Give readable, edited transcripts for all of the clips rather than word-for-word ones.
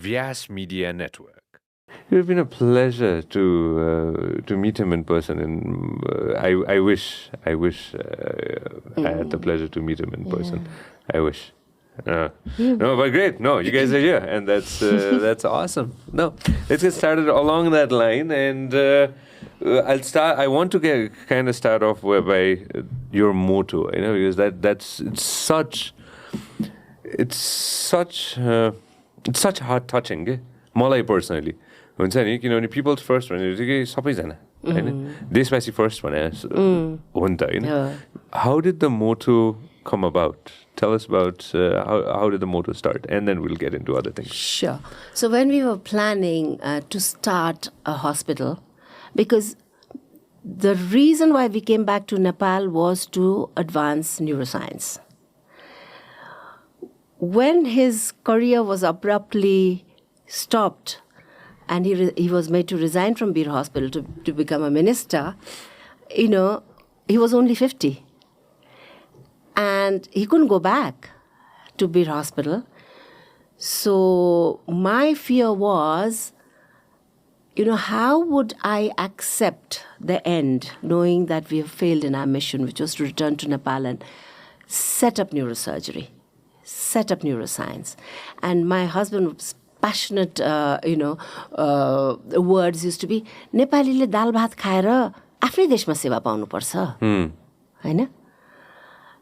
Vyas Media Network. It would have been a pleasure to meet him in person, and I wish I had the pleasure to meet him in person. I wish. No, but great. No, you guys are here, and that's awesome. No, let's get started along that line, and I'll start. I want to kind of start off by your motto, because it's such heart touching. मलाई personally हुन्छ नि किनभने people's first भनेर चाहिँ सबैजना हैन देशवासी first भने हो नि त हैन. How did the motto come about? Tell us about how did the motto start, and then we'll get into other things. Sure. So when we were planning to start a hospital, because the reason why we came back to Nepal was to advance neuroscience. When his career was abruptly stopped and he was made to resign from Bir Hospital to become a minister, he was only 50. And he couldn't go back to Bir Hospital. So my fear was, how would I accept the end, knowing that we have failed in our mission, which was to return to Nepal and set up neurosurgery, set up neuroscience. And my husband was passionate, words used to be, Nepalile dal bhat khaera आफ्नै देशमा सेवा पाउनुपर्छ हैन.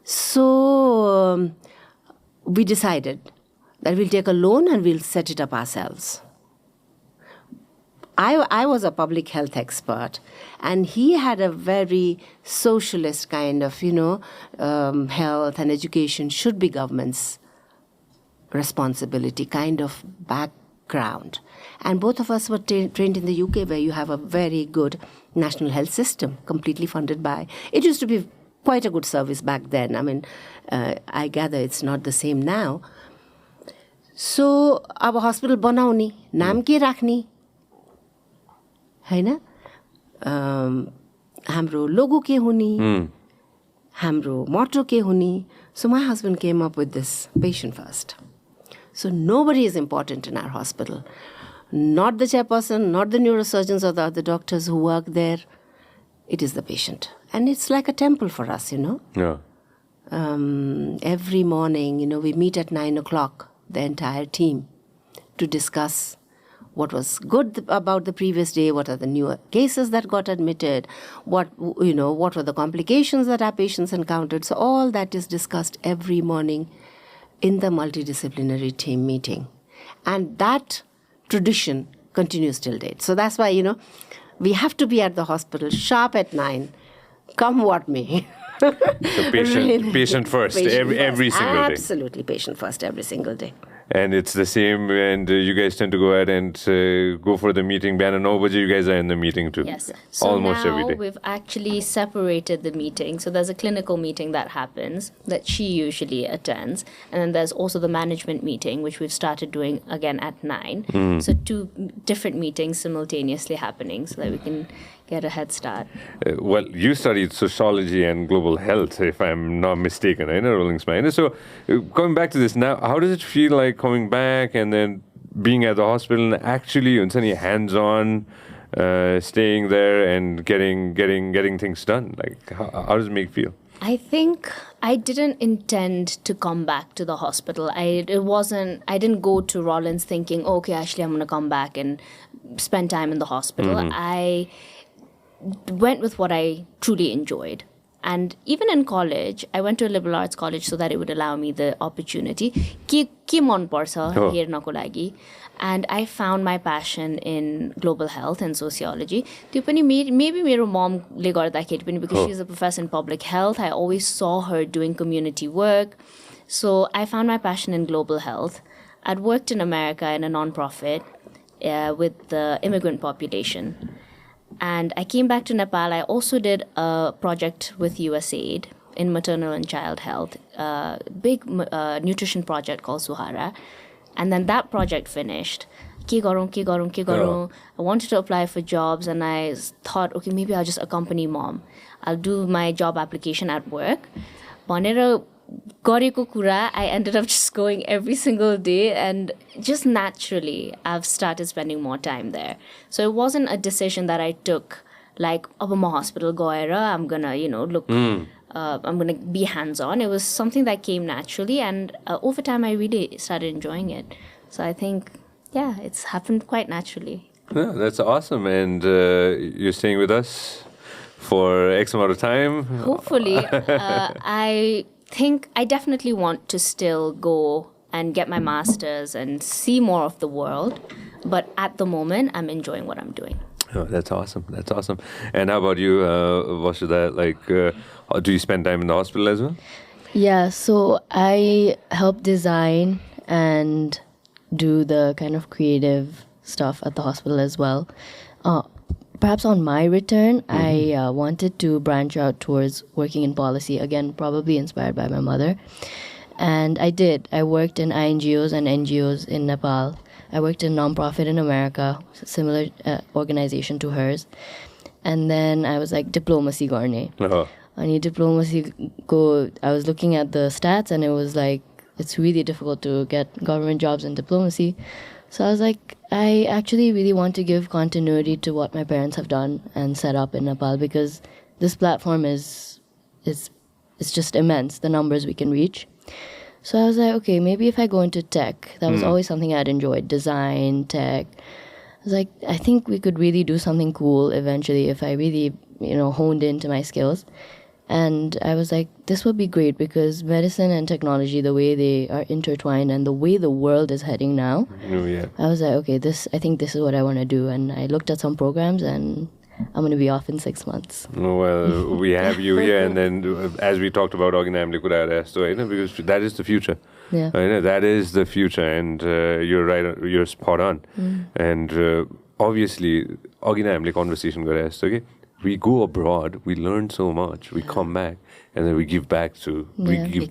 So we decided that we'll take a loan and we'll set it up ourselves. I was a public health expert, and he had a very socialist kind of, health and education should be government's responsibility kind of background. And both of us were trained in the UK, where you have a very good national health system, completely funded by... It used to be quite a good service back then. I mean, I gather it's not the same now. So, अब hospital बनाउने, नाम के राख्ने, हैन? हाम्रो logo के हुने, हाम्रो motto के हुने. So my husband came up with this, patient first. So nobody is important in our hospital. Not the chairperson, not the neurosurgeons or the other doctors who work there. It is the patient. And it's like a temple for us, Yeah. Every morning, we meet at 9 o'clock, the entire team, to discuss what was good about the previous day, what are the newer cases that got admitted, what were the complications that our patients encountered. So all that is discussed every morning in the multidisciplinary team meeting. And that tradition continues till date. So that's why, we have to be at the hospital sharp at 9, come what may. So patient first, every single day. Absolutely, patient first every single day. And it's the same, and you guys tend to go ahead and go for the meeting. Biana 9 baje, you guys are in the meeting too. Yes. So almost now every day. We've actually separated the meeting. So there's a clinical meeting that happens that she usually attends. And then there's also the management meeting, which we've started doing again at 9. So 2 different meetings simultaneously happening so that we can get a head start. Well, you studied sociology and global health, if I'm not mistaken, I know Rolling Spine. So coming back to this now, how does it feel like coming back and then being at the hospital and actually hands-on, staying there and getting things done? Like, how does it make you feel? I think I didn't intend to come back to the hospital. I didn't go to Rollins thinking, okay, actually I'm going to come back and spend time in the hospital. I went with what I truly enjoyed. And even in college, I went to a liberal arts college so that it would allow me the opportunity. Ke मन पर्छ हेर्नको लागि. And I found my passion in global health and sociology. त्यो पनि maybe मेरो momले गर्दाखेरि पनि, because she's a professor in public health, I always saw her doing community work. So I found my passion in global health. I'd worked in America in a non-profit with the immigrant population. And I came back to Nepal. I also did a project with USAID in maternal and child health, a big nutrition project called Suhara. And then that project finished. Ke garou. I wanted to apply for jobs, and I thought, okay, maybe I'll just accompany mom. I'll do my job application at work. भनेर Goreko kura, I ended up just going every single day, and just naturally, I've started spending more time there. So it wasn't a decision that I took, like, अब म hospital गएर, I'm gonna, look, I'm gonna be hands-on. It was something that came naturally, and over time, I really started enjoying it. So I think, yeah, it's happened quite naturally. Yeah, that's awesome. And you're staying with us for X amount of time? Hopefully. I think I definitely want to still go and get my master's and see more of the world. But at the moment, I'm enjoying what I'm doing. Oh, that's awesome. That's awesome. And how about you, Vasudha? Like, do you spend time in the hospital as well? Yeah, so I help design and do the kind of creative stuff at the hospital as well. Perhaps on my return, I wanted to branch out towards working in policy, again, probably inspired by my mother. And I did. I worked in INGOs and NGOs in Nepal. I worked in nonprofit in America, similar organization to hers. And then I was like, diplomacy garne. I need diplomacy go. I was looking at the stats and it was like, it's really difficult to get government jobs in diplomacy. So I was like, I actually really want to give continuity to what my parents have done and set up in Nepal, because this platform is just immense, the numbers we can reach. So I was like, okay, maybe if I go into tech, that was always something I'd enjoyed, design, tech. I was like, I think we could really do something cool eventually if I really, honed into my skills. And I was like, this would be great, because medicine and technology, the way they are intertwined and the way the world is heading now, I was like, okay, I think this is what I want to do. And I looked at some programs and I'm going to be off in 6 months. Well, we have you here, and then as we talked about, because that is the future. Yeah. That is the future, and you're right, you're spot on. And obviously, conversation okay? We go abroad, we learn so much, we come back, and then we give back to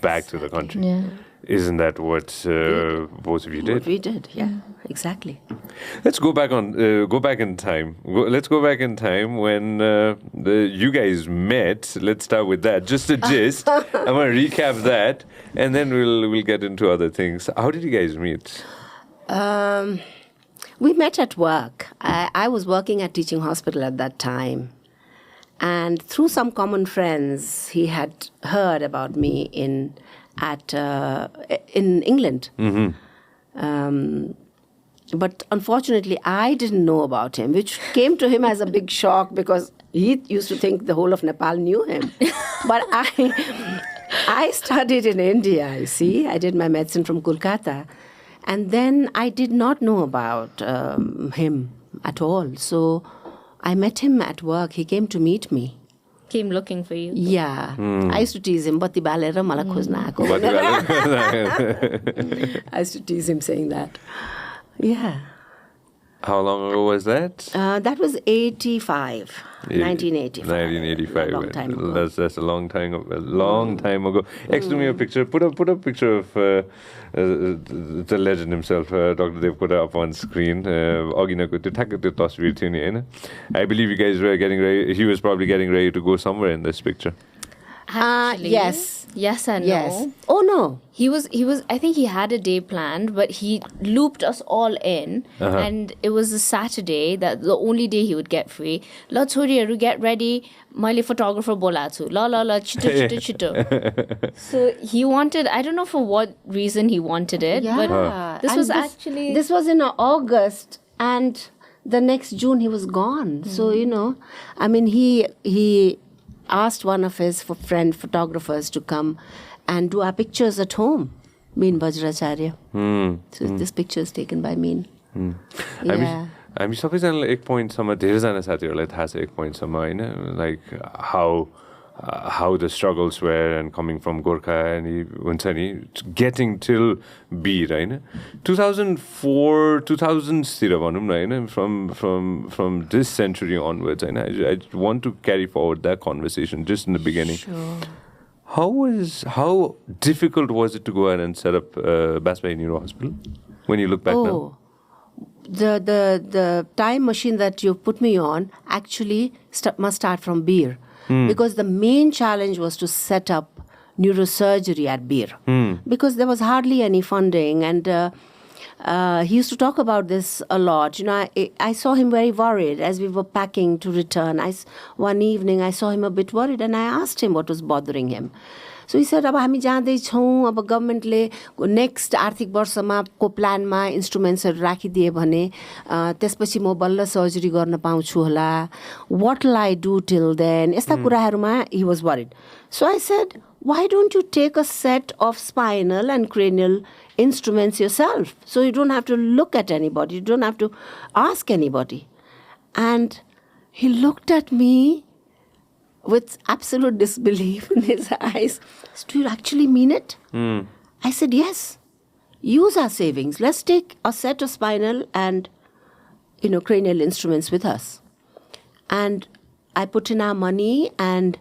back to the country. Yeah. Isn't that what both of you did? What we did, yeah, exactly. Let's go back in time. Let's go back in time when you guys met. Let's start with that. Just a gist. I'm going to recap that, and then we'll get into other things. How did you guys meet? We met at work. I was working at teaching hospital at that time. And through some common friends, he had heard about me in England. But unfortunately, I didn't know about him, which came to him as a big shock, because he used to think the whole of Nepal knew him. But I studied in India, you see. I did my medicine from Kolkata. And then I did not know about him at all. So I met him at work. He came to meet me. Came looking for you. Yeah. I used to tease him. I used to tease him saying that. Yeah. How long ago was that? That was 1985. 1985. A long time ago. That's a long time ago. Next to me a picture. Put a picture of the legend himself, Dr. Devkota, up on screen. I believe you guys were getting ready. He was probably getting ready to go somewhere in this picture. Actually, yes and no. Oh no. He was I think he had a day planned, but he looped us all in, and it was a Saturday, that the only day he would get free. La chhoriharu, get ready, maile photographer bola chu. La chito. So he wanted, I don't know for what reason he wanted it, but this was This was in August, and the next June he was gone. So, I mean, he asked one of his friend photographers to come and do our pictures at home. Mean Vajracharya. So this picture is taken by Mean. Yeah. हामी सबैजनालाई एक पोइन्टसम्म धेरैजना साथीहरूलाई थाहा छ एक पोइन्टसम्म होइन like how the struggles were and coming from Gorkha and हुन्छ नि getting till beat होइन 2004 2000s तिर भनौँ न होइन from this century onwards होइन I want to carry forward that conversation just in the beginning. Sure. How difficult was it to go ahead and set up Basbai Neuro Hospital when you look back now? The time machine that you put me on actually must start from Beer. Because the main challenge was to set up neurosurgery at Bir because there was hardly any funding, and he used to talk about this a lot. I saw him very worried as we were packing to return. One evening I saw him a bit worried, and I asked him what was bothering him. So he said, अब हामी जाँदैछौँ, अब गभर्मेन्टले next आर्थिक वर्षमा को प्लानमा इन्स्ट्रुमेन्ट्सहरू राखिदिए भने त्यसपछि म बल्ल सर्जरी गर्न पाउँछु होला. What will I do till then? यस्ता कुराहरूमा he was worried. So I said, why don't you take a set of spinal and cranial instruments yourself? So you don't have to look at anybody. You don't have to ask anybody. And he looked at me with absolute disbelief in his eyes. Do you actually mean it? I said, yes. Use our savings. Let's take a set of spinal and, cranial instruments with us. And I put in our money, and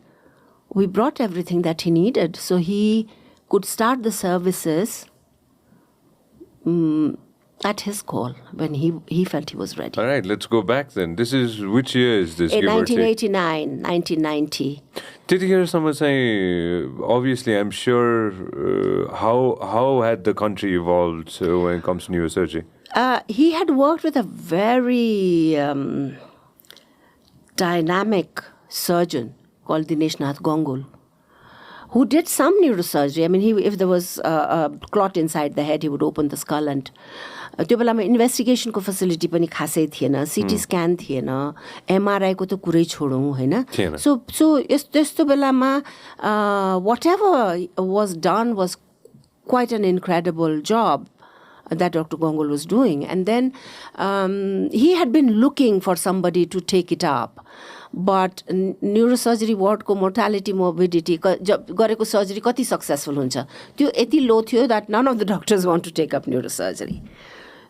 we brought everything that he needed. So he could start the services at his call when he felt he was ready. All right, let's go back then. This is, which year is this? In 1989, 1990. त्यतिखेरसम्म चाहिँ, obviously, I'm sure, how had the country evolved when it comes to neurosurgery? He had worked with a very dynamic surgeon called Dinesh Nath Gongul, who did some neurosurgery. I mean, if there was a clot inside the head, he would open the skull, and त्यो बेलामा इन्भेस्टिगेसनको facility पनि खासै थिएन, CT scan थिएन, एमआरआईको त कुरै छोडौँ होइन. सो त्यस्तो बेलामा whatever was done was quite an incredible job that Dr. Gongul was doing. And then he had been looking for somebody to take it up. But neurosurgery ward ko mortality morbidity गरेको surgery कति successful हुन्छ त्यो यति low थियो that none of the doctors want to take up neurosurgery.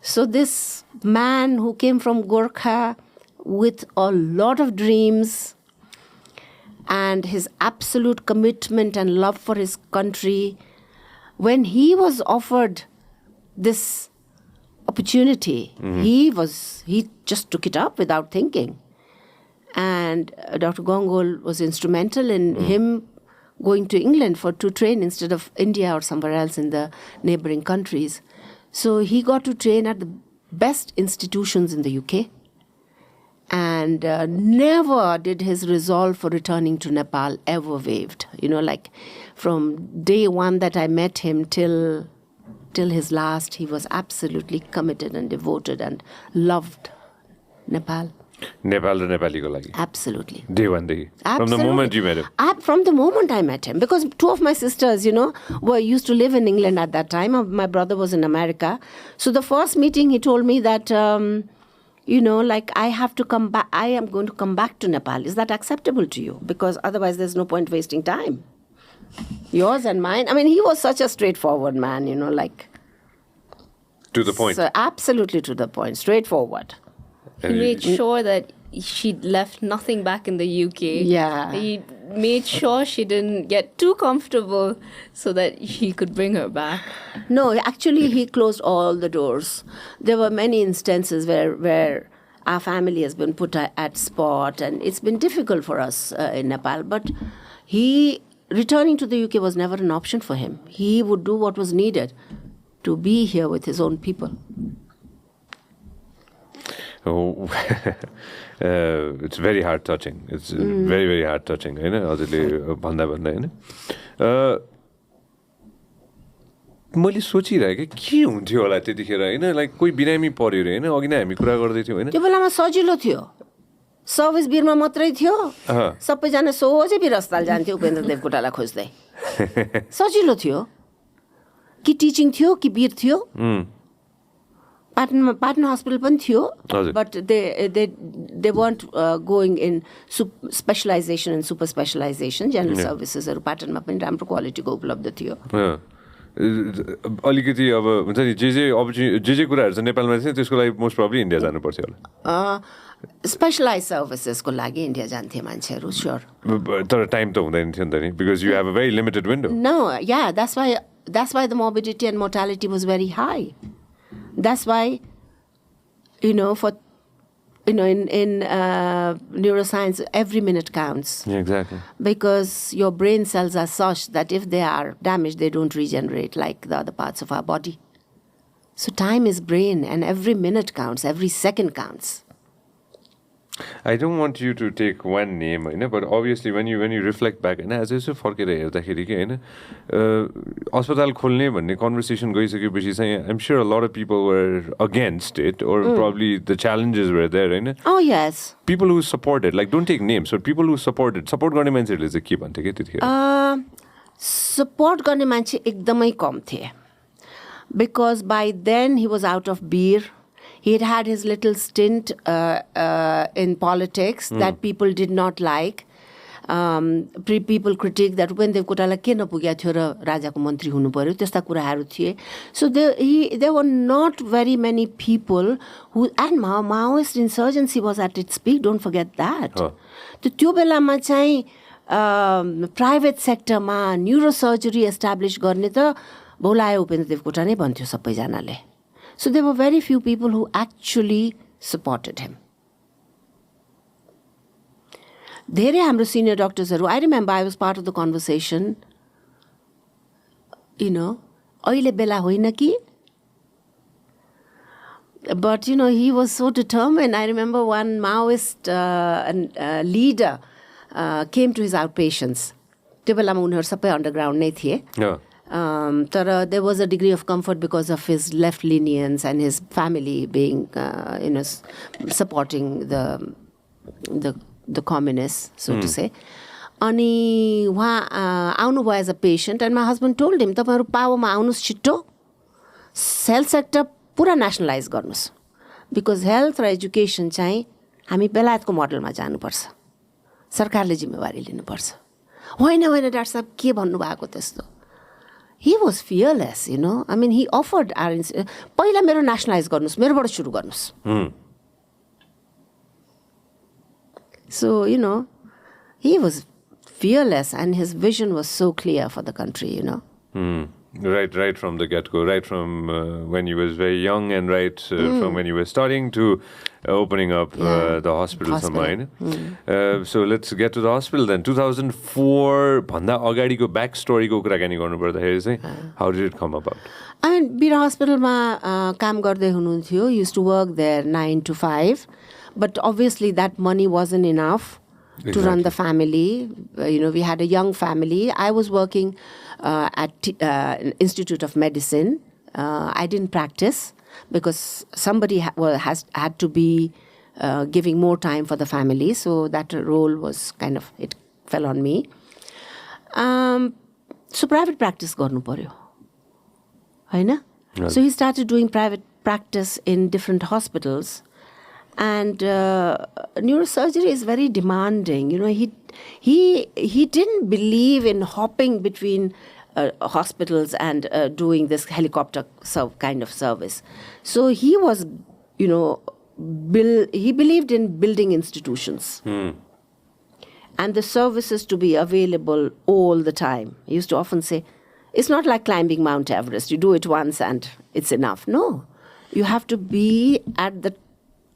So this man who came from Gorkha with a lot of dreams and his absolute commitment and love for his country, when he was offered this opportunity, he just took it up without thinking. And Dr. Gongul was instrumental in him going to England to train instead of India or somewhere else in the neighboring countries. So he got to train at the best institutions in the UK. And never did his resolve for returning to Nepal ever wavered. Like from day one that I met him till his last, he was absolutely committed and devoted and loved Nepal. Nepal and Nepali ko lagi. Absolutely. Day one day. From the moment you met him. From the moment I met him. Because two of my sisters, used to live in England at that time. My brother was in America. So the first meeting, he told me that, I have to come back. I am going to come back to Nepal. Is that acceptable to you? Because otherwise there's no point wasting time. Yours and mine. I mean, he was such a straightforward man, To the point. So absolutely to the point. Straightforward. He made sure that she left nothing back in the UK. Yeah. He made sure she didn't get too comfortable so that he could bring her back. No, actually he closed all the doors. There were many instances where our family has been put at spot, and it's been difficult for us in Nepal. But returning to the UK was never an option for him. He would do what was needed to be here with his own people. Oh, it's very heart touching. It's very, very heart touching. मैले सोचिरहेको के हुन्थ्यो होला त्यतिखेर होइन, like कोही बिरामी पर्यो अरे होइन, अघि नै हामी कुरा गर्दै थियौँ होइन. त्यो बेलामा सजिलो थियो, सर्भिस बिरमा मात्रै थियो, सबैजना सोझै बिर अस्पताल जान्थ्यो उपेन्द्र देवकोटालाई खोज्दै. सजिलो थियो कि टिचिङ थियो कि बिर थियो. Patna hospital पनि थियो, but they weren't going in specialization and super specialization. General services हरू पाटनमा पनि राम्रो क्वालिटीको उपलब्ध थियो. अलिकति अब हुन्छ नि जे कुराहरू छ नेपालमा चाहिँ त्यसको लागि मोस्ट प्रोबब्ली इन्डिया जानुपर्छ होला. स्पेशलाइज सर्भिसेसको लागि इन्डिया जान्थे मान्छेहरू, स्योर. तर टाइम त हुँदैन थियो नि त नि, because you have a very limited window. No, yeah, that's why the morbidity and mortality was very high. That's why, in neuroscience, every minute counts. Yeah, exactly. Because your brain cells are such that if they are damaged, they don't regenerate like the other parts of our body. So time is brain, and every minute counts, every second counts. I don't want you to take one name, but obviously when you reflect back, as यसो फर्केर हेर्दाखेरि के हैन अस्पताल खोल्ने भन्ने conversation गइसकेपछि चाहिँ I'm sure a lot of people were against it, or probably the challenges were there, Hahn? Oh yes. People who supported, like don't take names, but people who supported, support गर्ने मान्छेहरूले चाहिँ के भन्थे के त्यतिखेर? Support गर्ने मान्छे एकदमै कम थिए. Because by then he was out of beer. He had had his little stint in politics that people did not like. People critiqued that Upendra Devkota के नपुग्या थियो र राजाको मन्त्री हुनु पर्यो त्यस्ता कुराहरू थिए. So there were not very many people who, and Maoist insurgency was at its peak, don't forget that. त्यो बेलामा चाहिँ प्राइभेट सेक्टरमा न्युरोसर्जरी एस्टाब्लिश गर्ने त भौलायो उपेन्द्र देवकोटा नै भन्थ्यो सबैजनाले. So there were very few people who actually supported him. धेरै हाम्रो senior doctors, I remember I was part of the conversation, अहिले बेला होइन कि? But, he was so determined. I remember one Maoist leader came to his outpatients. त्यो बेलामा उनीहरू सबै underground नै थिए. There was a degree of comfort because of his left lenience and his family being, supporting the communists, so to say. Ani uहाँ आउनु भयो as a patient, and my husband told him, तपाईहरु पावरमा आउनुस् छिट्टो, health sector पुरा nationalize गर्नुस्, because health raw education चाहिँ हामी बेलायतको मोडलमा जानुपर्छ, सरकारले जिम्मेवारी लिनुपर्छ. होइन डाक्टर साहब के भन्नु भएको त्यस्तो? He was fearless, I mean, he offered our... पहिला मेरो nationalize गर्नुस्, मेरोबाट सुरु गर्नुस्. So, he was fearless, and his vision was so clear for the country, Right from the get-go, right from when he was very young, and right from when he was starting to opening up the hospitals of mine. So let's get to the hospital then. 2004, भन्दा अगाडिको backstory-को कुराकानी गर्नुपर्दाखेरि चाहिँ how did it come about? I mean, Bira Hospital-मा काम गर्दै हुनुहुन्थ्यो. Used to work there 9 to 5, but obviously that money wasn't enough to run the family. We had a young family. I was working at Institute of Medicine. I didn't practice because somebody had to be giving more time for the family. So that role was it fell on me. So private practice गर्नु पर्यो, हैन? So he started doing private practice in different hospitals. And neurosurgery is very demanding. He didn't believe in hopping between hospitals and doing this helicopter kind of service. So he was, he believed in building institutions. And the services to be available all the time. He used to often say, it's not like climbing Mount Everest. You do it once and it's enough. No, you have to be at the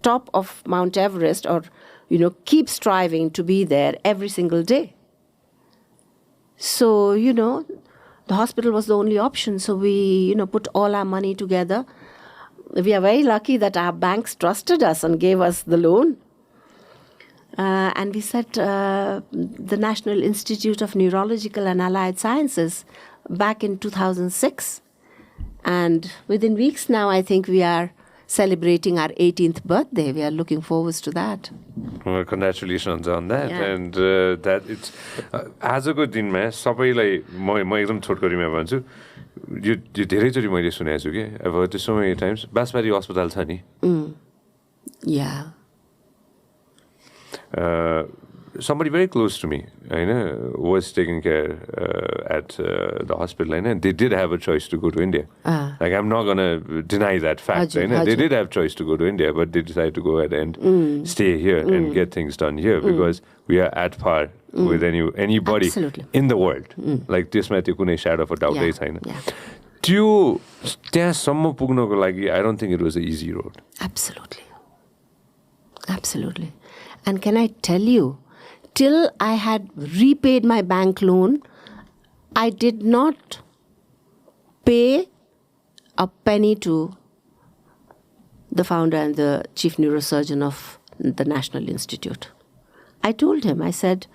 top of Mount Everest, or keep striving to be there every single day. So the hospital was the only option. So we put all our money together. We are very lucky that our banks trusted us and gave us the loan. And we set the National Institute of Neurological and Allied Sciences back in 2006. And within weeks now, I think we are celebrating our 18th birthday. We are looking forward to that. Well, congratulations on that. Yeah. And that it's आजको दिनमा सबैलाई म एकदम छोटकरीमा भन्छु, यो धेरैचोटि मैले सुनेको छु के, I've heard this so many times. बासबारी अस्पताल छ नि. Yeah. Somebody very close to me, was taking care at the hospital, and they did have a choice to go to India. Like, I'm not going to deny that fact. They did have choice to go to India, but they decided to go ahead and stay here and get things done here because we are at par with anybody in the world. Like, त्यसमा त्यो कुनै shadow of a doubt छैन. त्यो त्यहाँसम्म पुग्नको लागि, I don't think it was an easy road. Absolutely. Absolutely. And can I tell you, till I had repaid my bank loan, I did not pay a penny to the founder and the chief neurosurgeon of the National Institute. I told him, I said,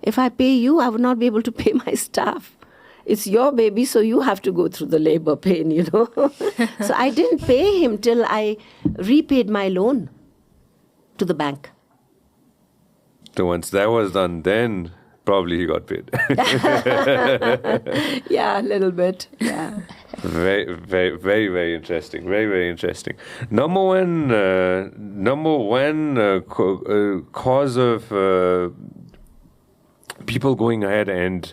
if I pay you, I would not be able to pay my staff. It's your baby, so you have to go through the labor pain, So I didn't pay him till I repaid my loan to the bank. So once that was done, then probably he got paid. Yeah, a little bit. Yeah. Very, very, very, very interesting. Very, very interesting. Number one cause of people going ahead and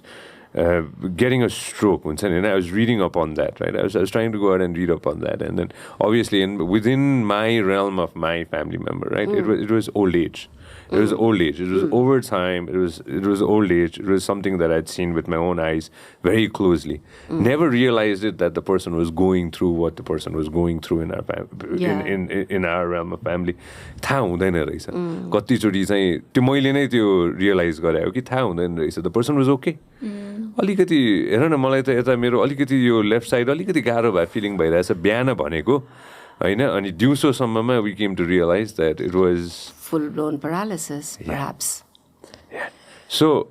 getting a stroke. And I was reading up on that, right? I was trying to go ahead and read up on that, and then obviously, within my realm of my family member, right? It was old age. It was old age. It was over time. It was old age. It was something that I'd seen with my own eyes very closely. Never realized it that the person was going through what the person was going through in our in our realm of family. थाहा हुँदैन रहेछ. कतिचोटि चाहिँ त्यो मैले नै त्यो realise गरायो कि थाहा हुँदैन रहेछ. The person was okay. अलिकति हेर न मलाई त यता मेरो अलिकति यो लेफ्ट साइड अलिकति गाह्रो भए फिलिङ भइरहेछ बिहान भनेको हैन अनि दिउँसोसम्ममा we came to realize that it was full-blown paralysis, perhaps. Yeah. So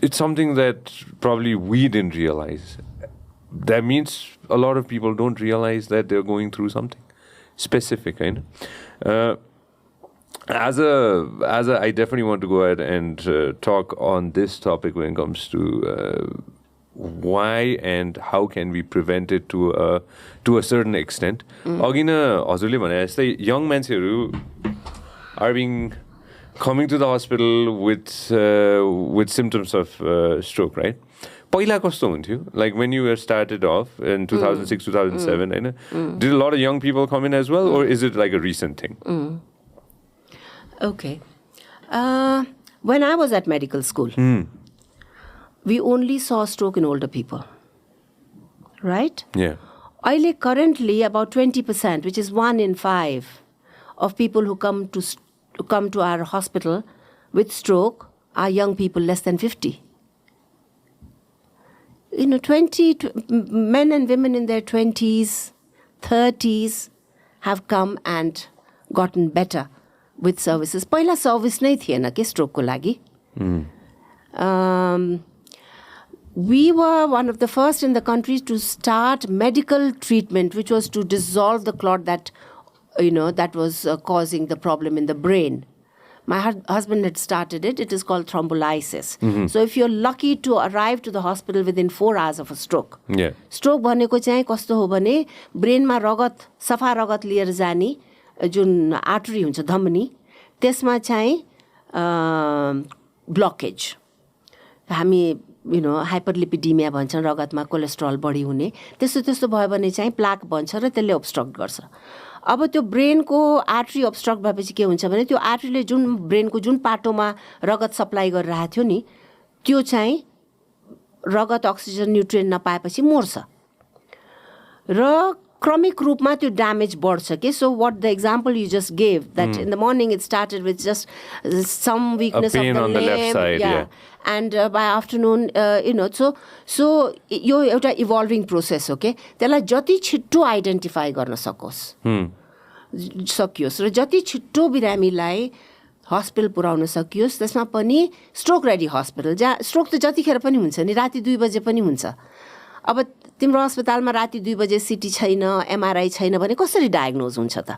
it's something that probably we didn't realize. That means a lot of people don't realize that they're going through something specific, I know. As a, I definitely want to go ahead and talk on this topic when it comes to why and how can we prevent it to a certain extent. Again, हजुरले भने जस्तै young मान्छेहरू are coming to the hospital with symptoms of stroke, right? पहिला कस्तो हुन्थ्यो? Like when you were started off in 2006, 2007, हैन? Did a lot of young people come in as well, or is it like a recent thing? Okay. When I was at medical school, we only saw stroke in older people, right? Yeah. Currently, about 20%, which is 1 in 5 of people who come to our hospital with stroke are young people less than 50. 20 men and women in their 20s, 30s have come and gotten better with services. पहिला service नै थिएन के स्ट्रोकको लागि. We were one of the first in the country to start medical treatment, which was to dissolve the clot that was causing the problem in the brain. My husband had started it. It is called thrombolysis. So if you're lucky to arrive to the hospital within 4 hours of a stroke. Yeah. Stroke भनेको चाहिँ कस्तो हो भने ब्रेनमा रगत सफा रगत लिएर जाने जुन आर्टरी हुन्छ धमनी त्यसमा चाहिँ ब्लकेज हामी हाइपरलिपिडिमिया भन्छन् रगतमा कोलेस्ट्रोल बढी हुने त्यस्तो भयो भने चाहिँ प्लाक बन्छ र त्यसले obstruct गर्छ. अब त्यो ब्रेनको आर्टरी obstruct भएपछि के हुन्छ भने त्यो आर्टरीले जुन ब्रेनको जुन पाटोमा रगत सप्लाई गरिरहेको थियो नि त्यो चाहिँ रगत अक्सिजन न्युट्रिएन्ट नपाएपछि मर्छ र क्रमिक रूपमा त्यो ड्यामेज बढ्छ के. So what the example you just gave, that in the morning it started with just some weakness of the on the left side, yeah. And by afternoon, so यो एउटा evolving process हो के. त्यसलाई जति छिट्टो identify गर्न सकियोस् र जति छिट्टो बिरामीलाई हस्पिटल पुर्याउन सकियोस् त्यसमा पनि स्ट्रोक रेडी हस्पिटल जहाँ स्ट्रोक त जतिखेर पनि हुन्छ नि राति 2 बजे पनि हुन्छ. अब तिम्रो अस्पतालमा राति 2 बजे सिटी छैन एमआरआई छैन भने कसरी डायग्नोज हुन्छ त.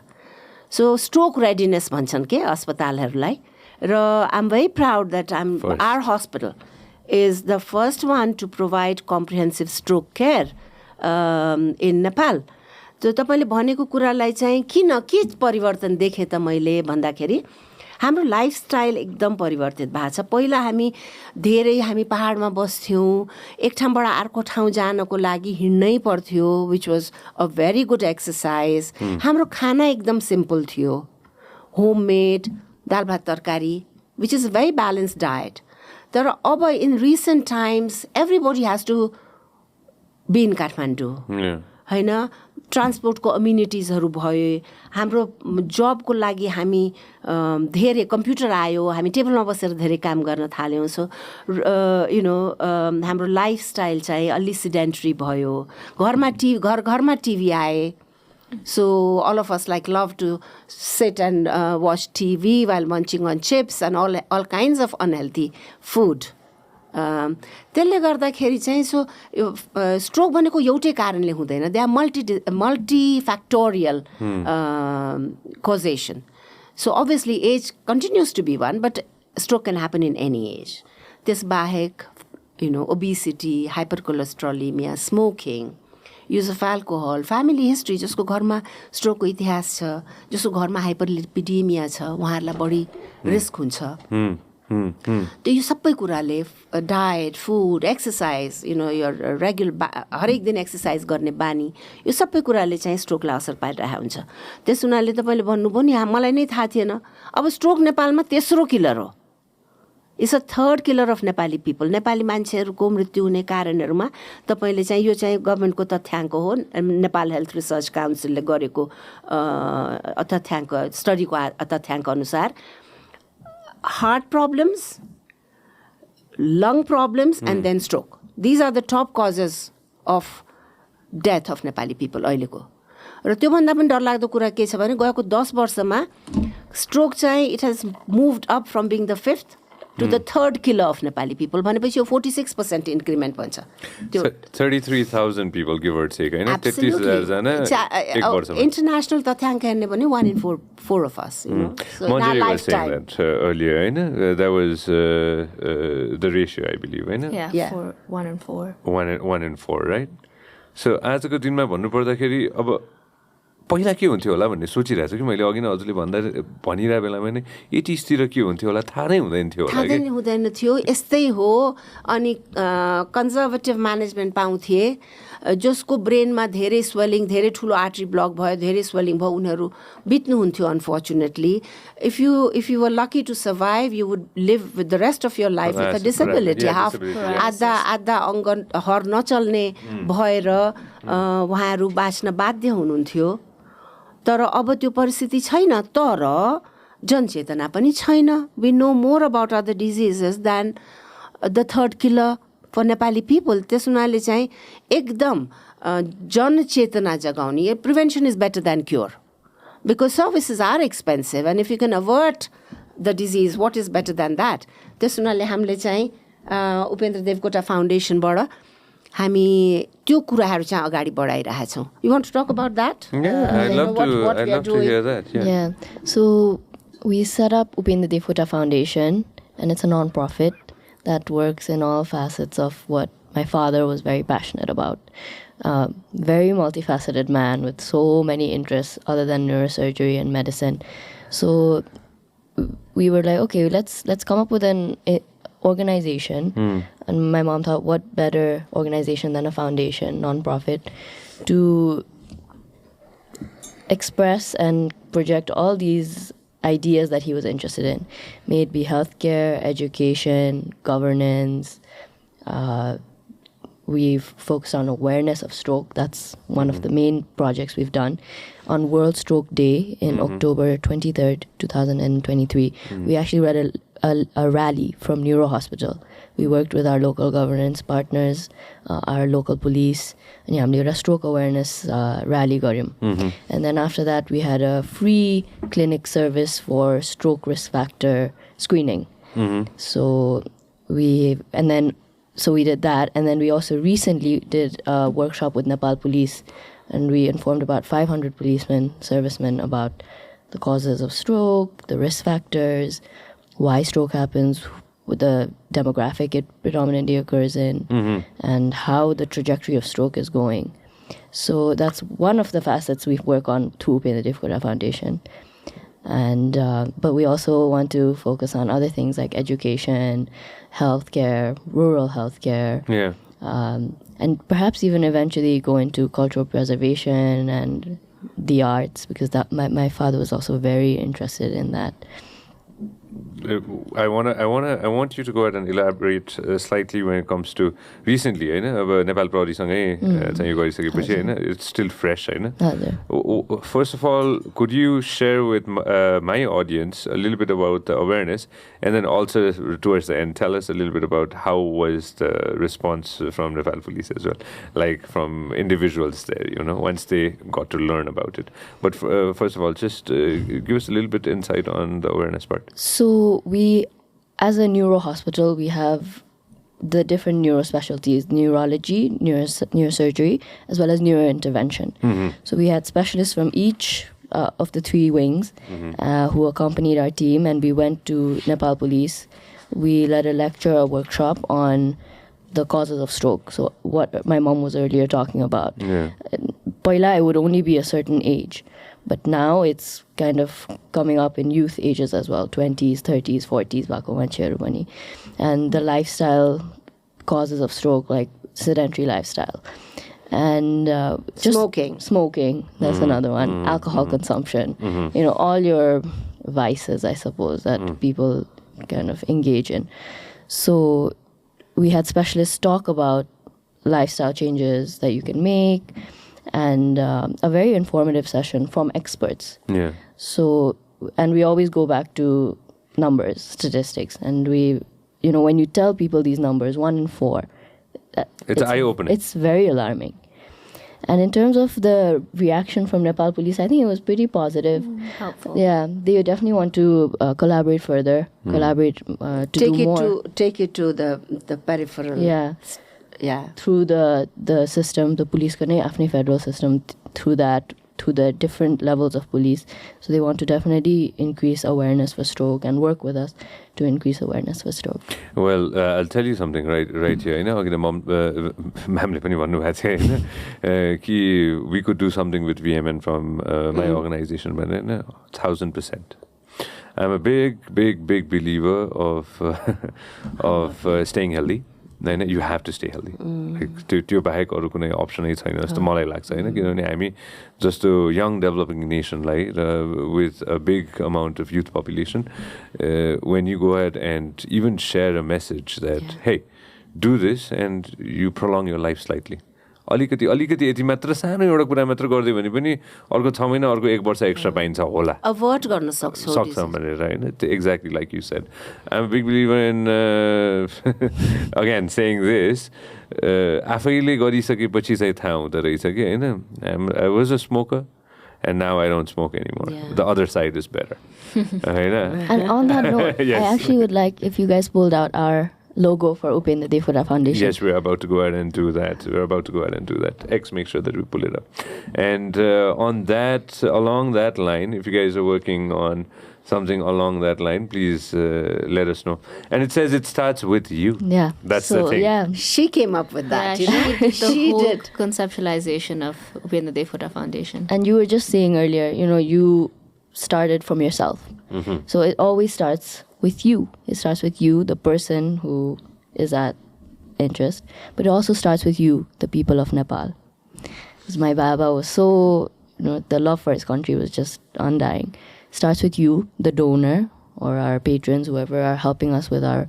सो स्ट्रोक रेडिनेस भन्छन् के अस्पतालहरूलाई र I'm very proud that our hospital is the first one to provide comprehensive stroke care in Nepal. त्यो तपाईँले भनेको कुरालाई चाहिँ किन के परिवर्तन देखेँ त मैले भन्दाखेरि हाम्रो लाइफस्टाइल एकदम परिवर्तित भएको छ. पहिला हामी पहाडमा बस्थ्यौँ एक ठाउँबाट अर्को ठाउँ जानको लागि हिँड्नै पर्थ्यो which was a very good exercise. हाम्रो खाना एकदम सिम्पल थियो होममेड दाल भात तरकारी which is a very balance diet. तर अब in recent times everybody has to be in Kathmandu हैन ट्रान्सपोर्टको अम्युनिटिजहरू भयो हाम्रो जबको लागि हामी धेरै कम्प्युटर आयो हामी टेबलमा बसेर धेरै काम गर्न थाल्यौँ सो हाम्रो लाइफस्टाइल चाहिँ अलि सिडेन्ट्री भयो घरमा टिभी आए so all of us like love to sit and watch TV while munching on chips and all kinds of unhealthy food त्यसले गर्दाखेरि चाहिँ सो स्ट्रोक भनेको एउटै कारणले हुँदैन they are multifactorial causation so obviously age continues to be one but stroke can happen in any age त्यस बाहेक obesity hypercholesterolemia smoking use of alcohol family history जसको घरमा स्ट्रोकको इतिहास छ जसको घरमा हाइपरलिपिडेमिया छ उहाँहरूलाई बढी रिस्क हुन्छ त्यो यो सबै कुराले डायट फुड एक्सर्साइज यो रेगुलर हरेक दिन एक्सर्साइज गर्ने बानी यो सबै कुराले चाहिँ स्ट्रोकलाई असर पारिरहेको हुन्छ त्यस हुनाले तपाईँले भन्नुभयो नि मलाई नै थाहा थिएन अब स्ट्रोक नेपालमा तेस्रो किलर हो it's a third killer of Nepali people Nepali मान्छेहरूको मृत्यु हुने कारणहरूमा तपाईँले चाहिँ यो चाहिँ गभर्मेन्टको तथ्याङ्क हो नेपाल हेल्थ रिसर्च काउन्सिलले गरेको तथ्याङ्क स्टडीको तथ्याङ्क अनुसार heart problems, lung problems, and then stroke. These are the top causes of death of Nepali people अहिलेको र त्योभन्दा पनि डरलाग्दो कुरा के छ भने गएको 10 वर्षमा स्ट्रोक चाहिँ it has moved up from being the 5th to the third killer of Nepali people भनेपछि यो 46% increment भन्छ त्यो 33,000 people give or take हैन 33,000 जना एक वर्षमा international तथ्याङ्क हेर्ने भने 1 in 4 of us so Manjari was saying that earlier Hahn that was the ratio I believe Hahn for 1 in 4 1 in 4 right so आजको दिनमा भन्नु पर्दाखेरि अब पहिला के हुन्थ्यो होला भन्ने सोचिरहेको छु कि मैले अघि नै हजुरले भनिरहेको बेलामा नै 80s तिर के हुन्थ्यो होला थाहा नै हुँदैन थियो होला थाहा नै हुँदैन थियो यस्तै हो अनि कन्जर्भेटिभ म्यानेजमेन्ट पाउँथे जसको ब्रेनमा धेरै स्वेलिङ धेरै ठुलो आर्टरी ब्लक भयो धेरै स्वेलिङ भयो उनीहरू बित्नुहुन्थ्यो unfortunately if you were lucky to survive you would live with the rest of your life with a disability half आधा अङ्ग हर नचल्ने भएर उहाँहरू बाँच्न बाध्य हुनुहुन्थ्यो तर अब त्यो परिस्थिति छैन तर जनचेतना पनि छैन we know more about other diseases than the third killer for Nepali people त्यस हुनाले चाहिँ एकदम जनचेतना जगाउने prevention is better than cure because services are expensive and if you can avoid the disease what is better than that त्यस हुनाले हामीले चाहिँ उपेन्द्र देवकोटा फाउन्डेसनबाट हामी त्यो कुराहरू चाहिँ अगाडि बढाइरहेछौँ you want to talk about that I'd love to hear that yeah so we set up Upendra Devkota Foundation and it's a non-profit that works in all facets of what my father was very passionate about very multifaceted man with so many interests other than neurosurgery and medicine so we were like okay let's come up with an organization and my mom thought what better organization than a foundation non-profit to express and project all these ideas that he was interested in may it be healthcare education governance we've focused on awareness of stroke that's one of the main projects we've done on World Stroke Day in October 23rd 2023 we actually read a rally from Neuro Hospital. We worked with our local governance partners, our local police, and we had a stroke awareness rally. And then after that, we had a free clinic service for stroke risk factor screening. So we did that, and then we also recently did a workshop with Nepal police, and we informed about 500 policemen, servicemen about the causes of stroke, the risk factors, why stroke happens, with the demographic it predominantly occurs in, and how the trajectory of stroke is going. So that's one of the facets we work on through Upendra Devkota Foundation. And but we also want to focus on other things like education, healthcare, rural healthcare, and perhaps even eventually go into cultural preservation and the arts because that my father was also very interested in that. I want you to go ahead and elaborate slightly when it comes to recently, होइन अब नेपाल प्रहरीसँगै चाहिँ यो गरिसकेपछि होइन it's still fresh, होइन. First of all, could you share with my audience a little bit about the awareness, and then also towards the end tell us a little bit about how was the response from Nepal police as well, like from individuals there, you know, once they got to learn about it. But first of all, just give us a little bit insight on the awareness part. So we, as a neuro hospital, we have the different neuro specialties: neurology, neurosurgery, as well as neurointervention. So we had specialists from each of the three wings who accompanied our team, and we went to Nepal police. We led a lecture, a workshop on the causes of stroke. So what my mom was earlier talking about. Paila, it would only be a certain age. But now it's kind of coming up in youth ages as well, 20s, 30s, 40s, and the lifestyle causes of stroke, like sedentary lifestyle. And just smoking, that's another one. Alcohol consumption, you know, all your vices, I suppose, that people kind of engage in. So we had specialists talk about lifestyle changes that you can make, and a very informative session from experts. So, and we always go back to numbers, statistics, and we, you know, when you tell people these numbers, 1 in 4, it's eye-opening. It's very alarming. And in terms of the reaction from Nepal police, I think it was pretty positive. Helpful. Yeah, they definitely want to collaborate further, to do more. Take it to the peripheral. Yeah, through the system, the police ka nai afnai federal system, through that to the different levels of police. So they want to definitely increase awareness for stroke and work with us to increase awareness for stroke. Well, I'll tell you something right here. You know, ma'am le pani भन्नु भएको थियो हैन कि we could do something with VMN from my organization, but 1000%. I'm a big believer of staying healthy. You have to stay healthy. त्यो बाहेक अरु कुनै अप्सनै छैन जस्तो मलाई लाग्छ हैन किनभने हामी जस्तो young developing nation like with a big amount of youth population, when you go ahead and even share a message that hey, do this and you prolong your life slightly. अलिकति यति मात्र सानो एउटा कुरा मात्र गर्दै भने पनि अर्को 6 महिना अर्को 1 वर्ष एक्स्ट्रा पाइन्छ होला, अभोइड गर्न सक्छ भनेर हैन. Exactly like you said. I'm a big believer in again saying this, आफैले गरिसकेपछि चाहिँ थाहा हुँदो रहेछ के हैन. I was a smoker and now I don't smoke anymore. The other side is better. And on that note, I actually would like if you guys pulled out our logo for Upendra Devkota Foundation. Yes, we're about to go ahead and do that. X, make sure that we pull it up. And on that, along that line, if you guys are working on something along that line, please let us know. And it says it starts with you. Yeah. That's the thing. Yeah. She came up with that. She did conceptualization of Upendra Devkota Foundation. And you were just saying earlier, you know, you started from yourself. So it always starts with you. It starts with you, the person who is at interest, but it also starts with you, the people of Nepal. Because my Baba was so, you know, the love for his country was just undying. Starts with you, the donor, or our patrons, whoever are helping us with our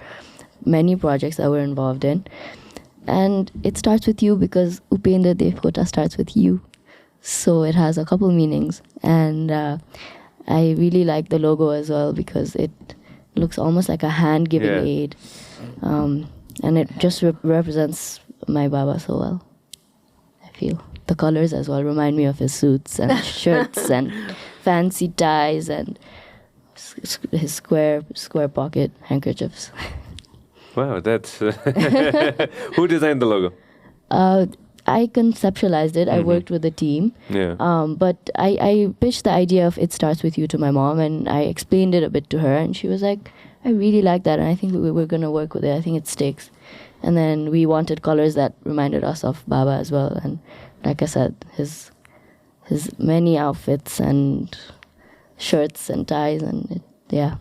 many projects that we're involved in. And it starts with you because Upendra Devkota starts with you. So it has a couple meanings. And I really like the logo as well because it looks almost like a hand giving aid. And it just represents my Baba so well, I feel. The colors as well remind me of his suits and shirts and fancy ties and his square pocket handkerchiefs. Wow, that's... Who designed the logo? I conceptualized it. I worked with the team. But I pitched the idea of it starts with you to my mom, and I explained it a bit to her, and she was like, I really like that, and I think we're going to work with it. I think it sticks. And then we wanted colors that reminded us of Baba as well. And like I said, his many outfits and shirts and ties, and I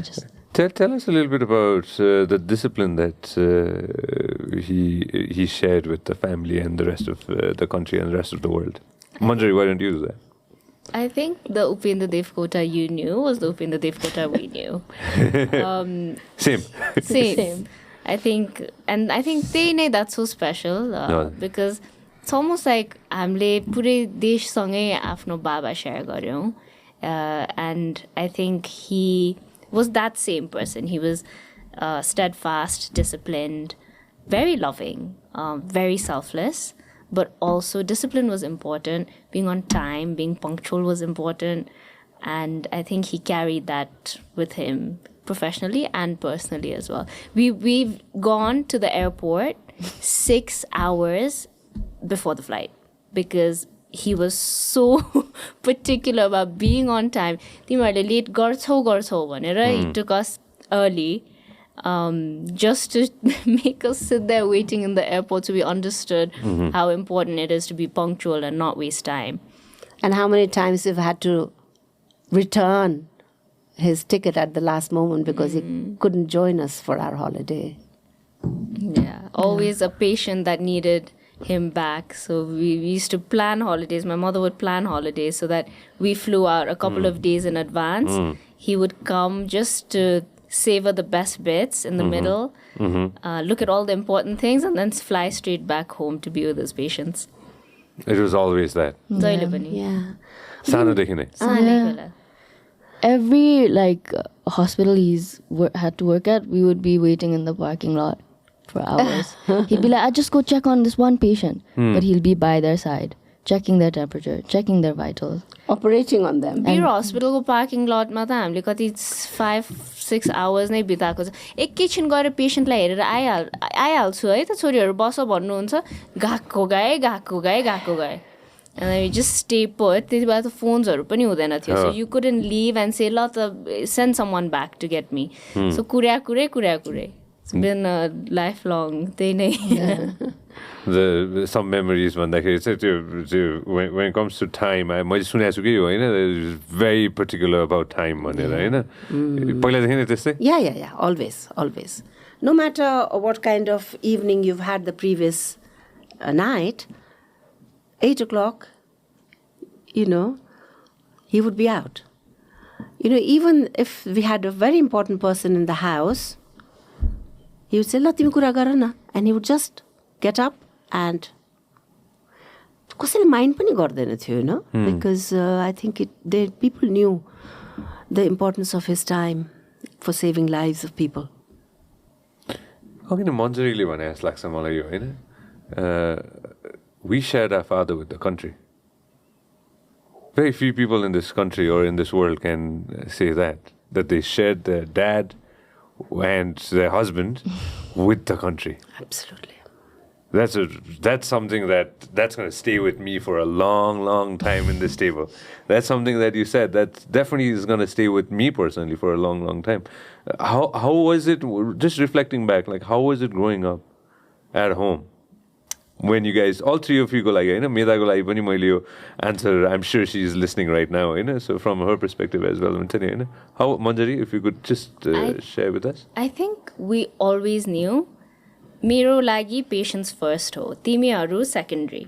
just... Tell us a little bit about the discipline that he shared with the family and the rest of the country and the rest of the world. Manjari, why don't you do that? I think the Upendra Devkota you knew was the Upendra Devkota we knew. Same. I think that's so special because it's almost like हामीले पुरै देशसँगै आफ्नो बाबा share गर्यौं, and I think he was that same person. He was steadfast, disciplined, very loving, very selfless, but also discipline was important. Being on time, being punctual was important, and I think he carried that with him professionally and personally as well. We've gone to the airport 6 hours before the flight because he was so particular about being on time. तिमीहरूले late गर्छौ भनेर he took us early just to make us sit there waiting in the airport so we understood how important it is to be punctual and not waste time. And how many times we've had to return his ticket at the last moment because he couldn't join us for our holiday. Yeah, always a patient that needed him back. So we used to plan holidays. My mother would plan holidays so that we flew out a couple of days in advance. He would come just to savor the best bits in the middle, look at all the important things, and then fly straight back home to be with his patients. It was always that. Yeah. सानोदेखि नै. Every hospital he's had to work at, we would be waiting in the parking lot for hours. He'd be like, I just go check on this one patient, but he'll be by their side, checking their temperature, checking their vitals, operating on them. Your hospital को parking lot मा त हामीले कति 5-6 hours नै बिताएको छ. एकैछिन गएर पेशेन्टलाई हेरेर आइहाल्छु है त छोरीहरू बस भन्नुहुन्छ, गएको गए. And then we just stay put. त्यति बेला त फोन्सहरू पनि हुँदैन थियो. So you couldn't leave and say ल त send someone back to get me. So कुरै. It's been a lifelong thing. Some memories भन्दाखेरि चाहिँ when it comes to time, मैले सुनेको छु कि होइन, very particular about time भनेर होइन. पहिलादेखि नै त्यस्तै? Yeah. Always. No matter what kind of evening you've had the previous night, 8 o'clock, he would be out. Even if we had a very important person in the house, he would say, "La timi kura gara na," and he would just get up and कसैले mind पनि गर्दैन थियो, because I think people knew the importance of his time for saving lives of people. किन मन्जरीले भने जस्तो लाग्छ मलाई यो होइन. We shared our father with the country. Very few people in this country or in this world can say that they shared their dad and their husband with the country. Absolutely. That's something that's going to stay with me for a long, long time in this table. That's something that you said that definitely is going to stay with me personally for a long, long time. How was it, just reflecting back, how was it growing up at home? When you guys, all three of you go Medako लागि पनि मैले यो answer, I'm sure she's listening right now, so from her perspective as well. How, Manjari, if you could just share with us? I think we always knew मेरो लागि patients first ho, तिमीहरू secondary.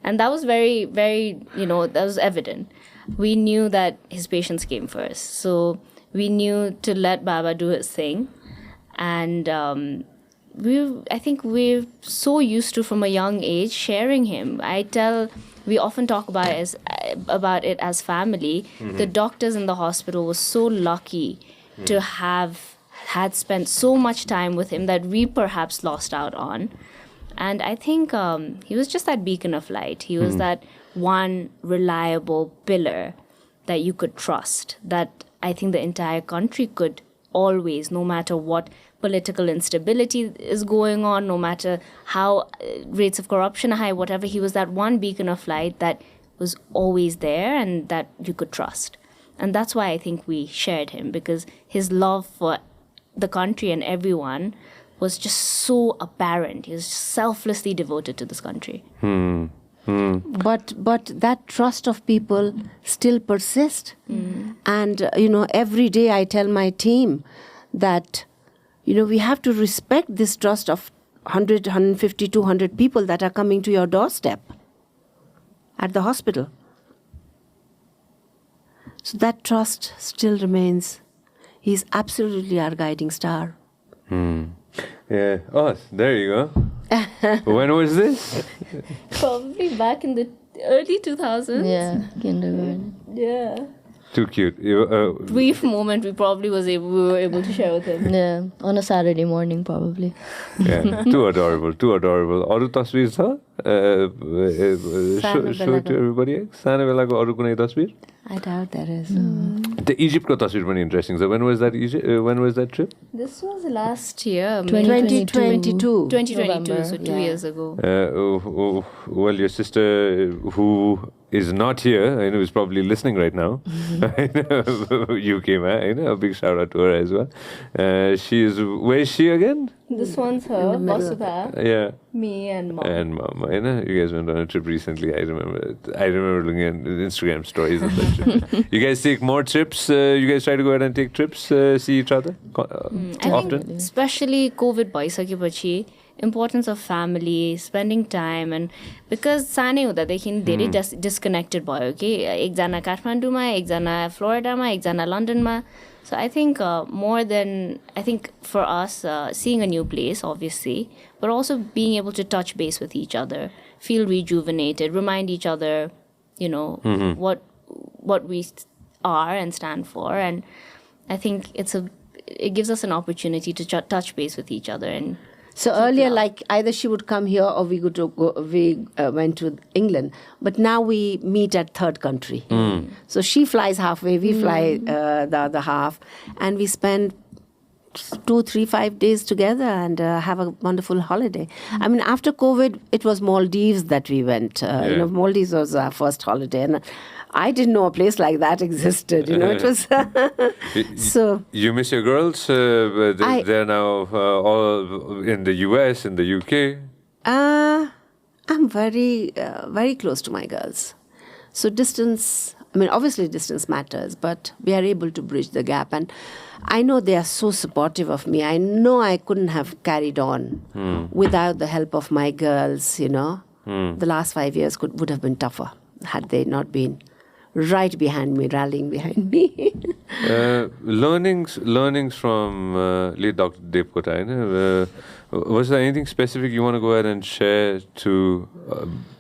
And that was very, very, that was evident. We knew that his patients came first. So we knew to let Baba do his thing. And I think we're so used to, from a young age, sharing him. We often talk about it as family. The doctors in the hospital were so lucky to had spent so much time with him that we perhaps lost out on. And I think he was just that beacon of light. He was that one reliable pillar that you could trust, that I think the entire country could always, no matter what political instability is going on, no matter how rates of corruption are high, whatever, he was that one beacon of light that was always there and that you could trust. And that's why I think we shared him, because his love for the country and everyone was just so apparent. He was selflessly devoted to this country. But that trust of people still persists. And, every day I tell my team that, we have to respect this trust of 100, 150, 200 people that are coming to your doorstep at the hospital. So that trust still remains. He's absolutely our guiding star. Yeah. Oh, there you go. When was this? Probably back in the early 2000s. Yeah, kindergarten. Yeah. Too cute. Brief moment we were able to share with him. Yeah, on a Saturday morning probably. Yeah, too adorable, too adorable. Aru tasveer cha? Show it to everybody. Sana belako aru kunai tasveer? I doubt there is. The Egypt ko tasveer pani interesting. So when was that when was that trip? This was last year. 2022. 2022, November, so 2 yeah. years ago. Well, your sister, who is not here, I know is probably listening right now. I know, you came, I know, a big shout out to her as well. Where is she again? This one's her, Vasudha, Yeah. me and mom. And mom, I know you guys went on a trip recently. I remember looking at Instagram stories of that trip. You guys take more trips? You guys try to go ahead and take trips, see each other I often? think especially COVID bhaisakyeपछि importance of family, spending time, and because सानै हुँदादेखि धेरै disconnected भयो कि एकजना काठमाडौँमा, एकजना फ्लोरिडामा, एकजना लन्डनमा. So I think for us, seeing a new place, obviously, but also being able to touch base with each other, feel rejuvenated, remind each other, what we are and stand for, and I think it gives us an opportunity to touch base with each other. And So earlier, like either she would come here or we went to England. But now we meet at third country. So she flies halfway, we fly the other half, and we spend 2, 3, 5 days together and have a wonderful holiday. I mean, after COVID, it was Maldives that we went. Maldives was our first holiday, and I didn't know a place like that existed. It was so. You miss your girls? They're now all in the US, in the UK. I'm very, very close to my girls. So distance, obviously distance matters, but we are able to bridge the gap. And I know they are so supportive of me. I know I couldn't have carried on without the help of my girls, The last 5 years would have been tougher had they not been right behind me, rallying behind me. Learnings from lead Dr. Devkota. Was there anything specific you want to go ahead and share to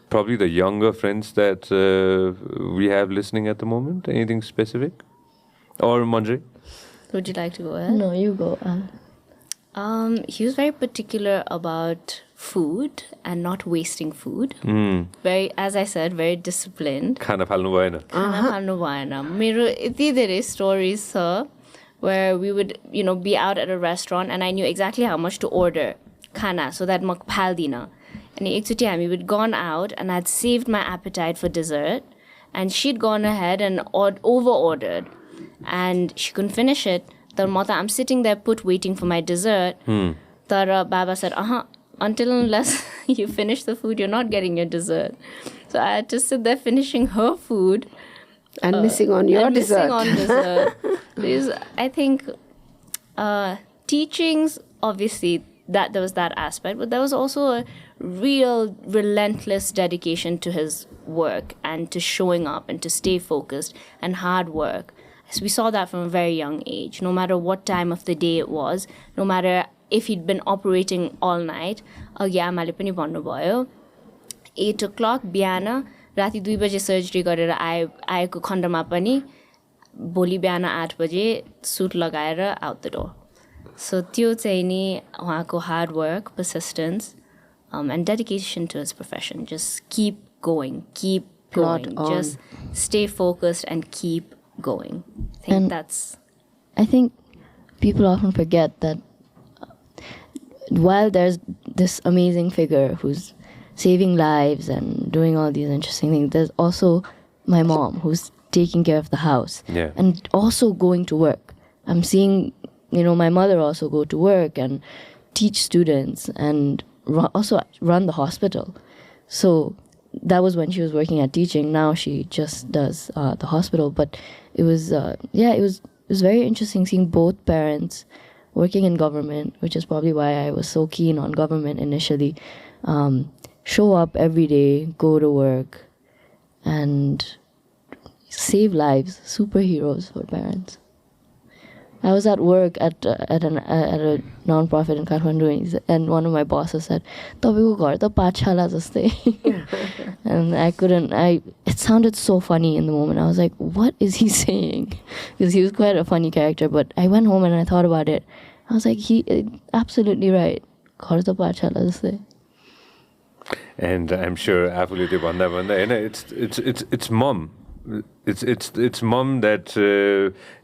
probably the younger friends that we have listening at the moment? Anything specific? Or Manjari? Would you like to go ahead? No, you go. He was very particular about food and not wasting food. Very, as I said, very disciplined. Khana phalnu bhayena. Khana phalnu bhayena. Mero yati धेरै stories छ where we would, be out at a restaurant and I knew exactly how much to order khana so that म फाल्दिनँ. And एकचोटि हामी would gone out and I'd saved my appetite for dessert and she'd gone ahead and over-ordered and she couldn't finish it. I'm sitting there waiting for my dessert. Baba said, until unless you finish the food, you're not getting your dessert. So I had to sit there finishing her food. And missing on your dessert. Because I think teachings, obviously, that there was that aspect, but there was also a real relentless dedication to his work and to showing up and to stay focused and hard work. So we saw that from a very young age. No matter what time of the day it was, no matter if he'd been operating all night, 8 o'clock बिहान राति 2 बजे surgery गरेर आएको खण्डमा पनि भोलि बिहान 8 बजे suit लगाएर out the door. So त्यो चाहिँ नि उहाँको hard work, persistence, and dedication to his profession. Just keep going. Just stay focused and keep going. I think people often forget that while there's this amazing figure who's saving lives and doing all these interesting things, there's also my mom who's taking care of the house and also going to work. I'm seeing, my mother also go to work and teach students and also run the hospital. So that was when she was working at teaching. Now she just does the hospital. But it was, it was very interesting seeing both parents working in government, which is probably why I was so keen on government initially. Show up every day, go to work, and save lives, superheroes for parents. I was at work at a non-profit in Kathmandu, and one of my bosses said, "Tapeko ghar ta pachala jastai." And it sounded so funny in the moment. I was like, what is he saying? Because he was quite a funny character. But I went home and I thought about it. I was like, he absolutely right. Ghar ta pachala jastai. And I'm sure absolutely bhanda it's mom. It's mom that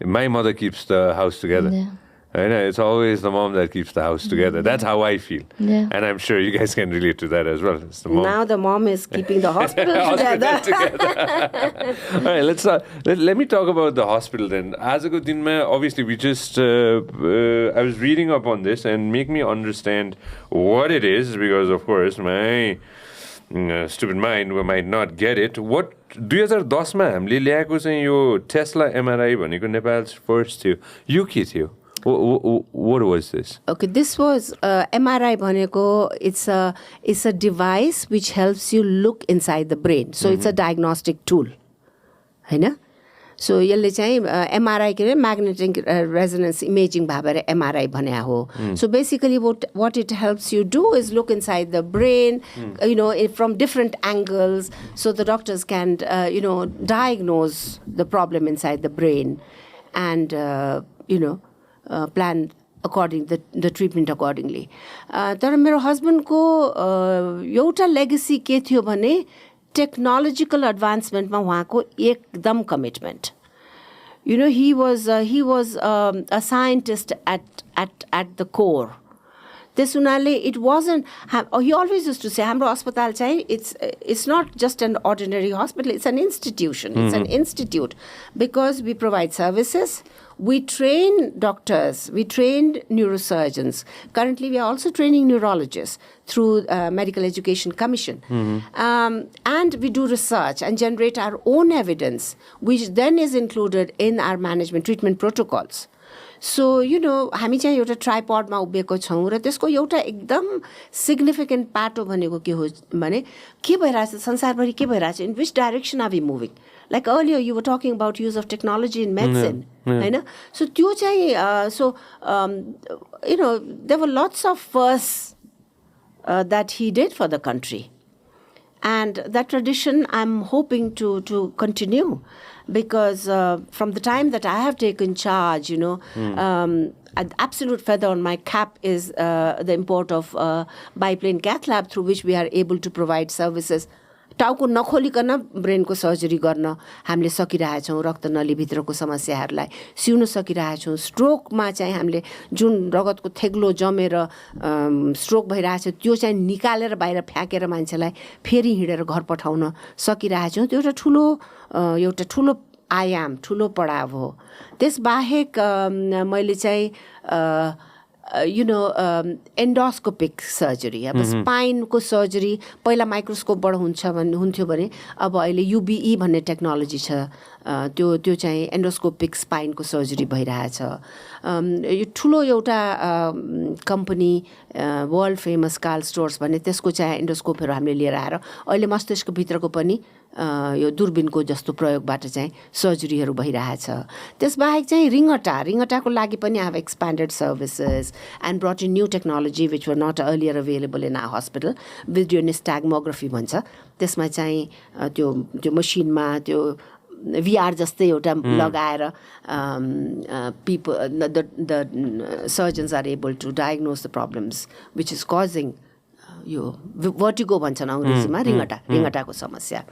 my mother keeps the house together. Yeah. It's always the mom that keeps the house together. That's how I feel. Yeah. And I'm sure you guys can relate to that as well. It's the mom. Now the mom is keeping the hospital together. All right, let me talk about the hospital then. Azako dinma, obviously we just I was reading up on this and make me understand what it is, because of course my stupid mind might not get it. What 2010 मा हामीले ल्याएको चाहिँ यो Tesla MRI भनेको Nepal's first थियो. यो के थियो? What was this? Okay, this was MRI bhaneko. It's a device which helps you look inside the brain. So it's a diagnostic tool. Hahn? So यसले चाहिँ MRI के magnetic resonance imaging भएर MRI भन्या हो. So basically what it helps you do is look inside the brain, from different angles, so the doctors can diagnose the problem inside the brain and plan the treatment accordingly. तर मेरो हस्बन्डको एउटा legacy के थियो भने technological एडभान्समेन्टमा उहाँको एकदम commitment. He was a scientist at the core. त्यस हुनाले it wasn't. He always used to say, हाम्रो अस्पताल चाहिँ it's not just an ordinary hospital. It's an institution. It's an institute because we provide services. We train doctors. We train neurosurgeons. Currently, we are also training neurologists through Medical Education Commission. And we do research and generate our own evidence, which then is included in our management treatment protocols. So, हामी चाहिँ एउटा ट्राइपडमा उभिएको छौँ र त्यसको एउटा एकदम significant पाटो भनेको के हो भने के भइरहेछ संसारभरि के भइरहेछ in which direction are we moving like earlier you were talking about use of technology in medicine हैन सो त्यो चाहिँ there were lots of first that he did for the country. And that tradition I'm hoping to continue because from the time that I have taken charge, an absolute feather on my cap is the import of biplane cath lab through which we are able to provide services. टाउको नखोलिकन ब्रेनको surgery गर्न हामीले सकिरहेछौँ रक्त नलीभित्रको समस्याहरूलाई सिउन सकिरहेछौँ स्ट्रोकमा चाहिँ हामीले जुन रगतको ठेग्लो जमेर stroke भइरहेछ त्यो चाहिँ निकालेर बाहिर फ्याकेर मान्छेलाई फेरि हिँडेर घर पठाउन सकिरहेछौँ त्यो एउटा ठुलो आयाम ठुलो पडाव हो त्यसबाहेक मैले चाहिँ endoscopic surgery. अब स्पाइनको सर्जरी पहिला माइक्रोस्कोपबाट हुन्थ्यो भने अब अहिले UBE भन्ने टेक्नोलोजी छ त्यो चाहिँ एन्डोस्कोपिक स्पाइनको सर्जरी भइरहेछ. यो ठुलो एउटा company world famous Carl stores भन्ने त्यसको चाहिँ एन्डोस्कोपहरू हामीले लिएर आएर अहिले मस्तिष्कभित्रको पनि यो दूरबीनको जस्तो प्रयोगबाट चाहिँ सर्जरीहरू भइरहेछ. त्यसबाहेक चाहिँ रिङटाको लागि पनि have expanded services and brought in new technology which were not earlier available in our hospital. Video nystagmography भन्छ त्यसमा चाहिँ त्यो मसिनमा त्यो VR जस्तै एउटा लगाएर the surgeons are able to diagnose the problems which is causing yo vertigo भन्छन् अंग्रेजीमा रिङटाको समस्या.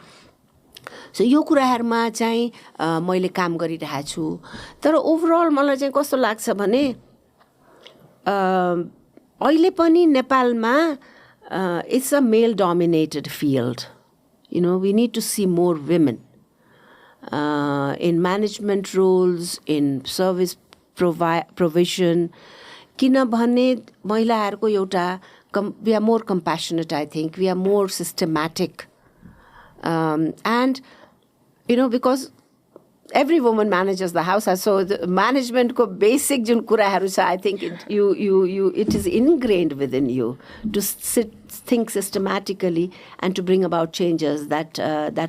सो यो कुराहरुमा चाहिँ मैले काम गरिरहेको छु तर ओभरअल मलाई चाहिँ कस्तो लाग्छ भने अहिले पनि नेपालमा it's a male dominated field. We need to see more women in management roles, in service provision. किनभने महिलाहरुको एउटा we are more compassionate, I think. We are more systematic. And, because every woman manages the house. So the management ko basic jun kuraharu cha, I think it is ingrained within you to think systematically and to bring about changes that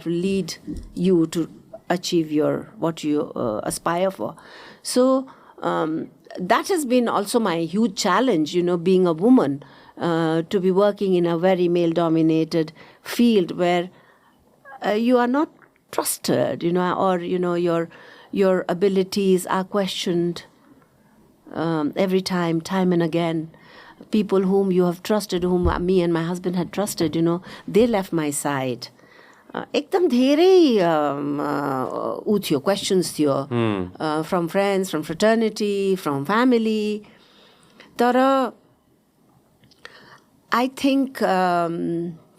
will lead you to achieve what you aspire for. So that has been also my huge challenge, being a woman, to be working in a very male-dominated field where you are not trusted, or your abilities are questioned every time and again. People whom you have trusted, whom me and my husband had trusted, they left my side. एकदम धेरै ऊ थियो, questions थियो, from friends, from fraternity, from family. तर I think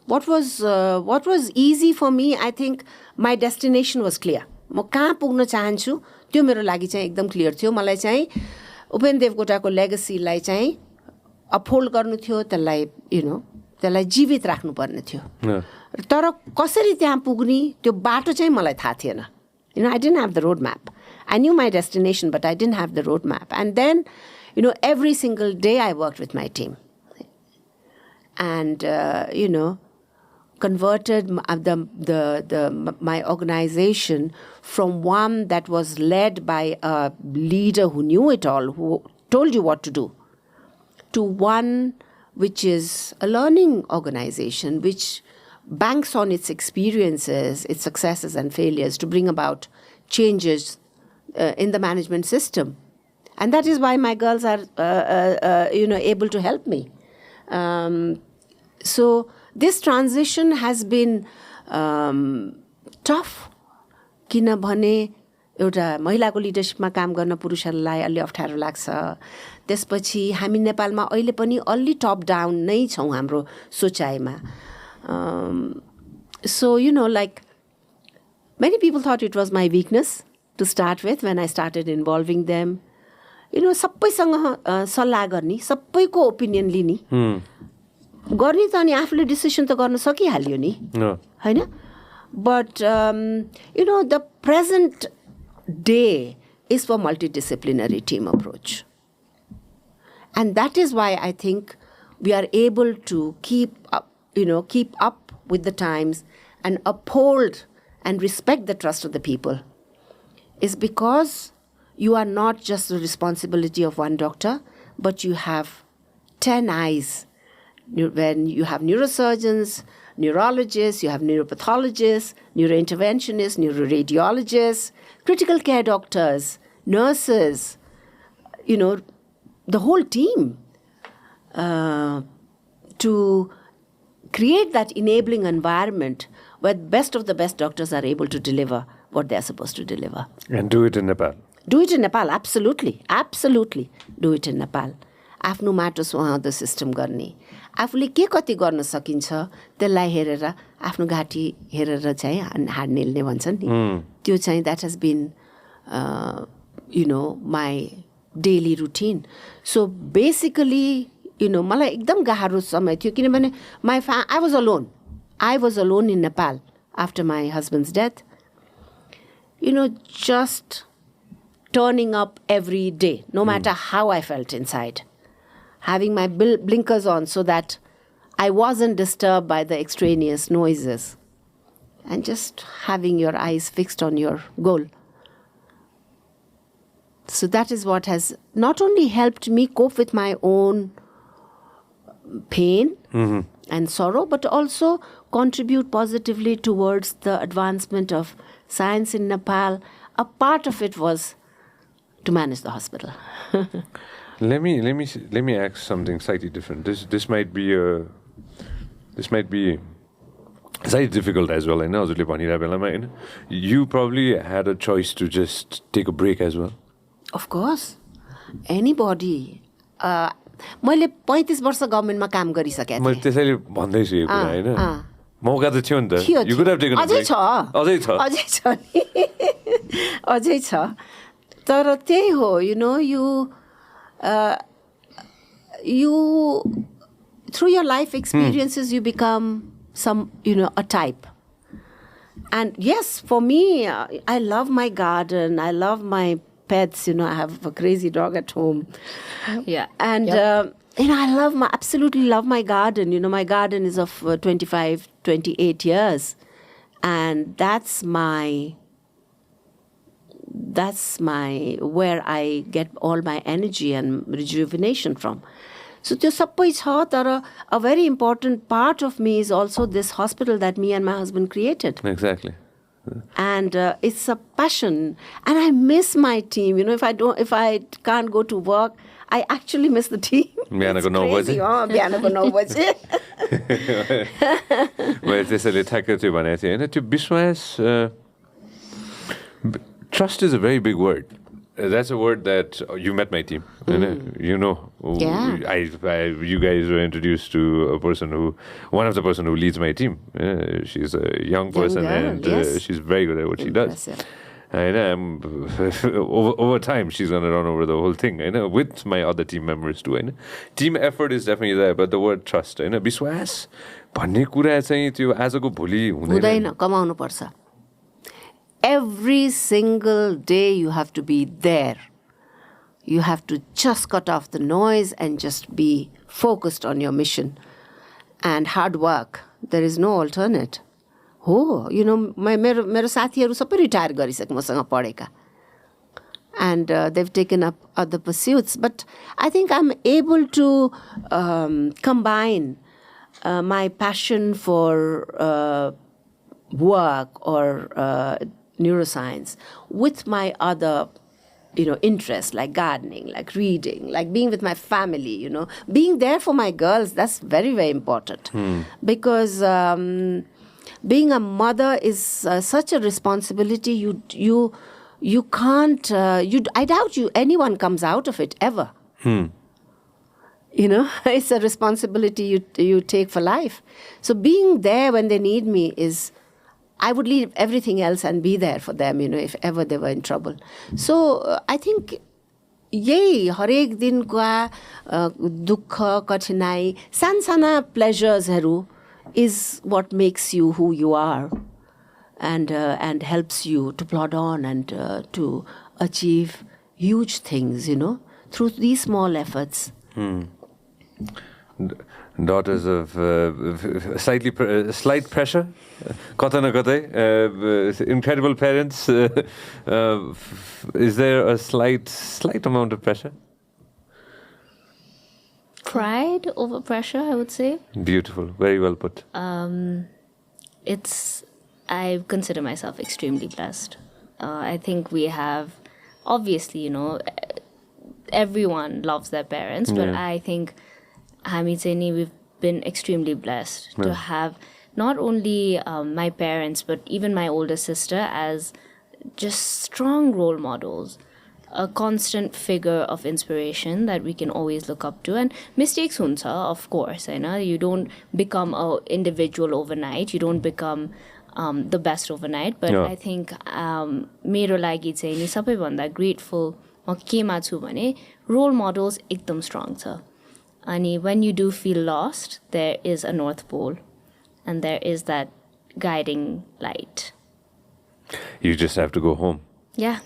what was easy for me, I think my destination was clear. म कहाँ पुग्न चाहन्छु त्यो मेरो लागि चाहिँ एकदम क्लियर थियो. मलाई चाहिँ उपेन्द्र देवकोटाको लेगेसीलाई चाहिँ अपहोल्ड गर्नु थियो, त्यसलाई जीवित राख्नुपर्ने थियो. तर कसरी त्यहाँ पुग्ने त्यो बाटो चाहिँ मलाई थाहा थिएन. I didn't have the road map. I knew my destination, but I didn't have the road map. And then, every single day I worked with my team. And, converted my organization from one that was led by a leader who knew it all, who told you what to do, to one which is a learning organization, which banks on its experiences, its successes and failures to bring about changes in the management system. And that is why my girls are, able to help me. So this transition has been tough. किनभने एउटा महिलाको लिडरशिपमा काम गर्न पुरुषहरूलाई अलि अप्ठ्यारो लाग्छ. त्यसपछि हामी नेपालमा अहिले पनि अलि टप डाउन नै छौँ हाम्रो सोचाइमा. So, like many people thought it was my weakness to start with when I started involving them. सबैसँग सल्लाह गर्ने, सबैको ओपिनियन लिने. गर्ने त अनि आफूले डिसिसन त गर्न सकिहाल्यो नि, हैन? But, the present day is for multidisciplinary team approach. And that is why I think we are able to keep up with the times and uphold and respect the trust of the people. Is because you are not just the responsibility of one doctor, but you have 10 eyes. When you have neurosurgeons, neurologists, you have neuropathologists, neurointerventionists, neuroradiologists, critical care doctors, nurses, the whole team, to create that enabling environment where best of the best doctors are able to deliver what they are supposed to deliver. And do it in Nepal. Do it in Nepal, absolutely. Absolutely. Do it in Nepal. आफ्नो माटो सुहाउँदो system गर्ने, आफूले के कति गर्न सकिन्छ त्यसलाई हेरेर आफ्नो घाँटी हेरेर चाहिँ हाड निल्ने भन्छन् नि, त्यो चाहिँ that has been my daily routine. So basically, मलाई एकदम गाह्रो समय थियो किनभने I was alone. I was alone in Nepal after my husband's death. Just turning up every day, no matter how I felt inside. Having my blinkers on so that I wasn't disturbed by the extraneous noises. And just having your eyes fixed on your goal. So that is what has not only helped me cope with my own pain and sorrow, but also contribute positively towards the advancement of science in Nepal. A part of it was to manage the hospital. Let me ask something slightly different. This might be slightly difficult as well. I know. You probably had a choice to just take a break as well. Of course. Anybody. मैले 35 वर्ष गभर्नमेन्टमा काम गरिसकेँ थिएँ. मैले त्यसैले भन्दै छु यो कुरा हैन. मौका त थियो नि त. You could have taken a break. अझै छ. तर त्यही हो, you through your life experiences you become a type. And yes, for me, I love my garden, I love my pets, I have a crazy dog at home. Yeah. And I absolutely love my garden. My garden is of 28 years, and that's my that's where I get all my energy and rejuvenation from. So त्यो सबै छ, तर a very important part of me is also this hospital that me and my husband created. Exactly. And it's a passion, and I miss my team. If I can't go to work, I actually miss the team. बिहानको 9 बजे बिहानको 9 बजे. मैले त्यसैले ठ्याक्कै त्यो भनेको थिएँ होइन, त्यो विश्वास, trust is a very big word. That's a word that you met my team. You know, Yeah. you guys were introduced to one of the person who leads my team. She's a young person, girl, and yes. she's very good at what she does. Impressive. And over time, she's gonna run over the whole thing. With my other team members too. Team effort is definitely there, but the word trust, विश्वास भन्ने कुरा चाहिँ त्यो आजको भोलि हुँदैन, कमाउनु पर्छ. Every single day you have to be there. You have to just cut off the noise and just be focused on your mission. And hard work. There is no alternate. मेरो साथीहरू सबै रिटायर गरिसके मसँग पढेका. And they've taken up other pursuits. But I think I'm able to combine my passion for work or neuroscience with my other interests, like gardening, like reading, like being with my family, being there for my girls. That's very, very important. Because being a mother is such a responsibility. You can't, I doubt anyone comes out of it ever. It's a responsibility you take for life. So being there when they need me I would leave everything else and be there for them, if ever they were in trouble. So I think यही हरेक दिनका दुःख कठिनाई साना pleasuresहरू is what makes you who you are, and helps you to plod on and to achieve huge things, through these small efforts. Daughters of slight pressure, kata na katai, incredible parents. Is there a slight amount of pressure? Pride over pressure, I would say. Beautiful, very well put. I consider myself extremely blessed. I think we have, obviously, everyone loves their parents, but I think we've been extremely blessed to have not only my parents, but even my older sister as just strong role models, a constant figure of inspiration that we can always look up to. And mistakes huncha, of course, you don't become an individual overnight, you don't become the best overnight, but I think मेरो लागि चाहिँ नि सबैभन्दा grateful म केमा छु भने role models एकदम strong छ. And when you do feel lost, there is a North Pole and there is that guiding light. You just have to go home. Yeah.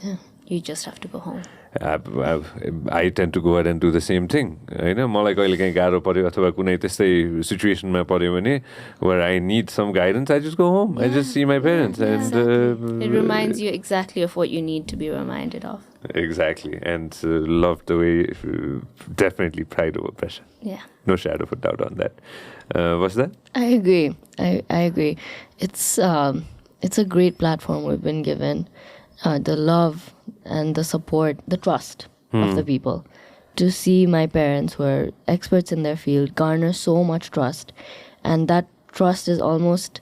You just have to go home. I tend to go ahead and do the same thing. मलाई कहिले काहीँ गाह्रो पर्यो अथवा कुनै त्यस्तै सिचुएसनमा पर्यो भने where I need some guidance, I just go home. I just see my parents. And it reminds you exactly of what you need to be reminded of. Exactly. And love the way, definitely pride over pressure. Yeah. No shadow of a doubt on that. What's that? I agree. I agree. It's a great platform we've been given. The love and the support, the trust of the people. To see my parents, who are experts in their field, garner so much trust. And that trust is almost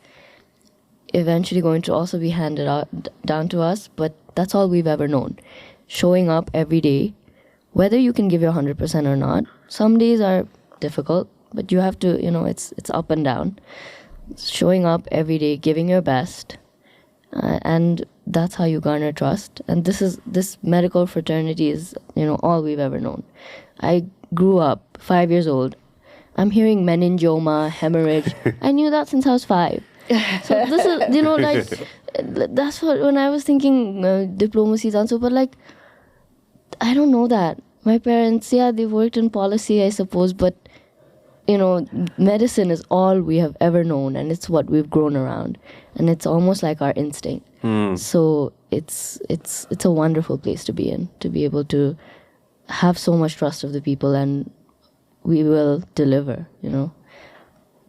eventually going to also be handed out down to us. But that's all we've ever known. Showing up every day, whether you can give your 100% or not. Some days are difficult, but you have to, it's up and down. Showing up every day, giving your best. And that's how you garner trust. And this medical fraternity is, all we've ever known. I grew up 5 years old. I'm hearing meningioma, hemorrhage. I knew that since I was 5. So this is, that's what, when I was thinking diplomacy and so, but I don't know that. My parents, they've worked in policy, I suppose, but medicine is all we have ever known, and it's what we've grown around, and it's almost like our instinct. So it's a wonderful place to be in, to be able to have so much trust of the people, and we will deliver, you know.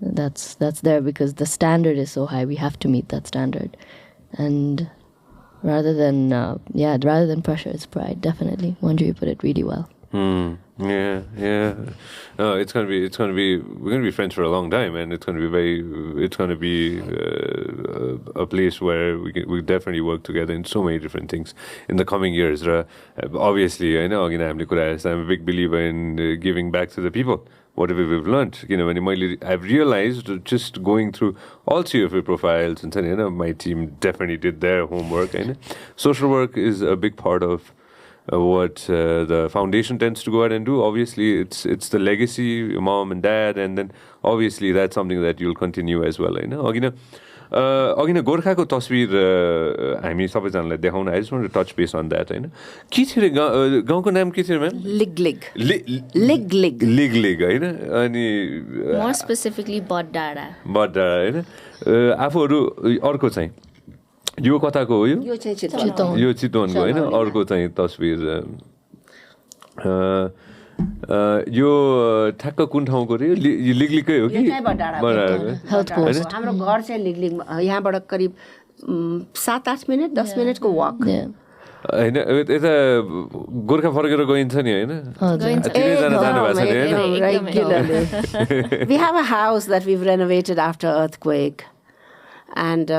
That's there because the standard is so high. We have to meet that standard. And rather than pressure, it's pride, definitely. Manju, you put it really well. Yeah. No, we're gonna be friends for a long time, and it's gonna be a place where we definitely work together in so many different things in the coming years. Obviously, I know I'm a big believer in giving back to the people whatever we've learned. I've realized just going through all three of your profiles, and my team definitely did their homework. Social work is a big part of what the foundation tends to go ahead and do. Obviously, it's the legacy, mom and dad, and then obviously that's something that you'll continue as well. अघि नै गोर्खाको तस्बिर हामी सबैजनालाई देखाउन I just want to touch base on that होइन के थियो गाउँको नाम के थियो म्याम लिग होइन अनि मोर स्पेसिफिकली बडडाँडा होइन आफूहरू अर्को चाहिँ यो कताको हो यो चितवनको होइन अर्को चाहिँ तस्बिर यो ठ्याक्क कुन ठाउँको रे लिगलिगकै हो कि हाम्रो घर चाहिँ लिगलिग यहाँबाट करिब 7-8 मिनट 10 मिनटको वक होइन यता गोर्खा फर्केर गइन्छ नि होइन We have a house that we've renovated after earthquake. And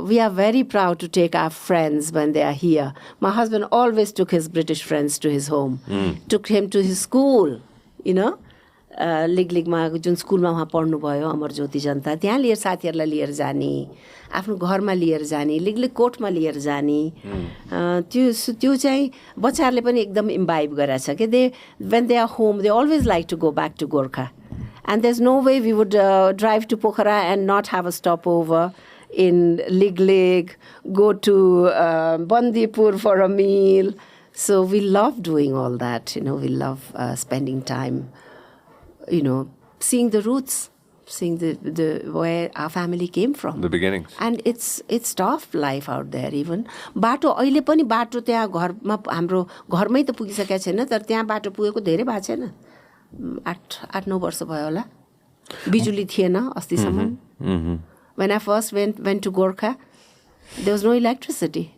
we are very proud to take our friends when they are here. My husband always took his British friends to his home, took him to his school, you know. लिगलिगमा जुन स्कुलमा उहाँ पढ्नुभयो अमर ज्योति जनता त्यहाँ लिएर साथीहरूलाई लिएर जाने आफ्नो घरमा लिएर जाने लिगलिग कोर्टमा लिएर जाने त्यो चाहिँ बच्चाहरूले पनि एकदम इम्बाइब गराछ कि दे when they are home they always like to go back to Gorkha, and there's no way we would drive to Pokhara and not have a stopover in Liglig, go to Bandipur for a meal. So we love doing all that, you know. We love spending time, you know, seeing the roots, seeing the where our family came from. The beginnings. And it's tough life out there even. बाटो अहिले पनि बाटो त्यहाँ घरमा हाम्रो घरमै त पुगिसकेको छैन तर त्यहाँ बाटो पुगेको धेरै भएको छैन 8-9 वर्ष भयो होला बिजुली थिएन अस्तिसम्म. When I first went to Gorkha, there was no electricity.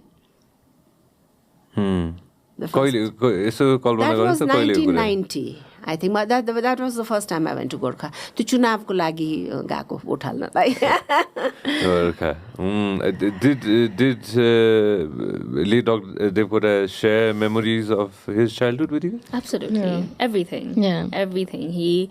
That was 1990. I think that was the first time I went to Gorkha. To चुनावको लागि गएको vote हाल्नलाई. Gorkha. Did Lee Dr. Devkota share memories of his childhood with you? Absolutely. Yeah. Everything. Yeah. Everything. He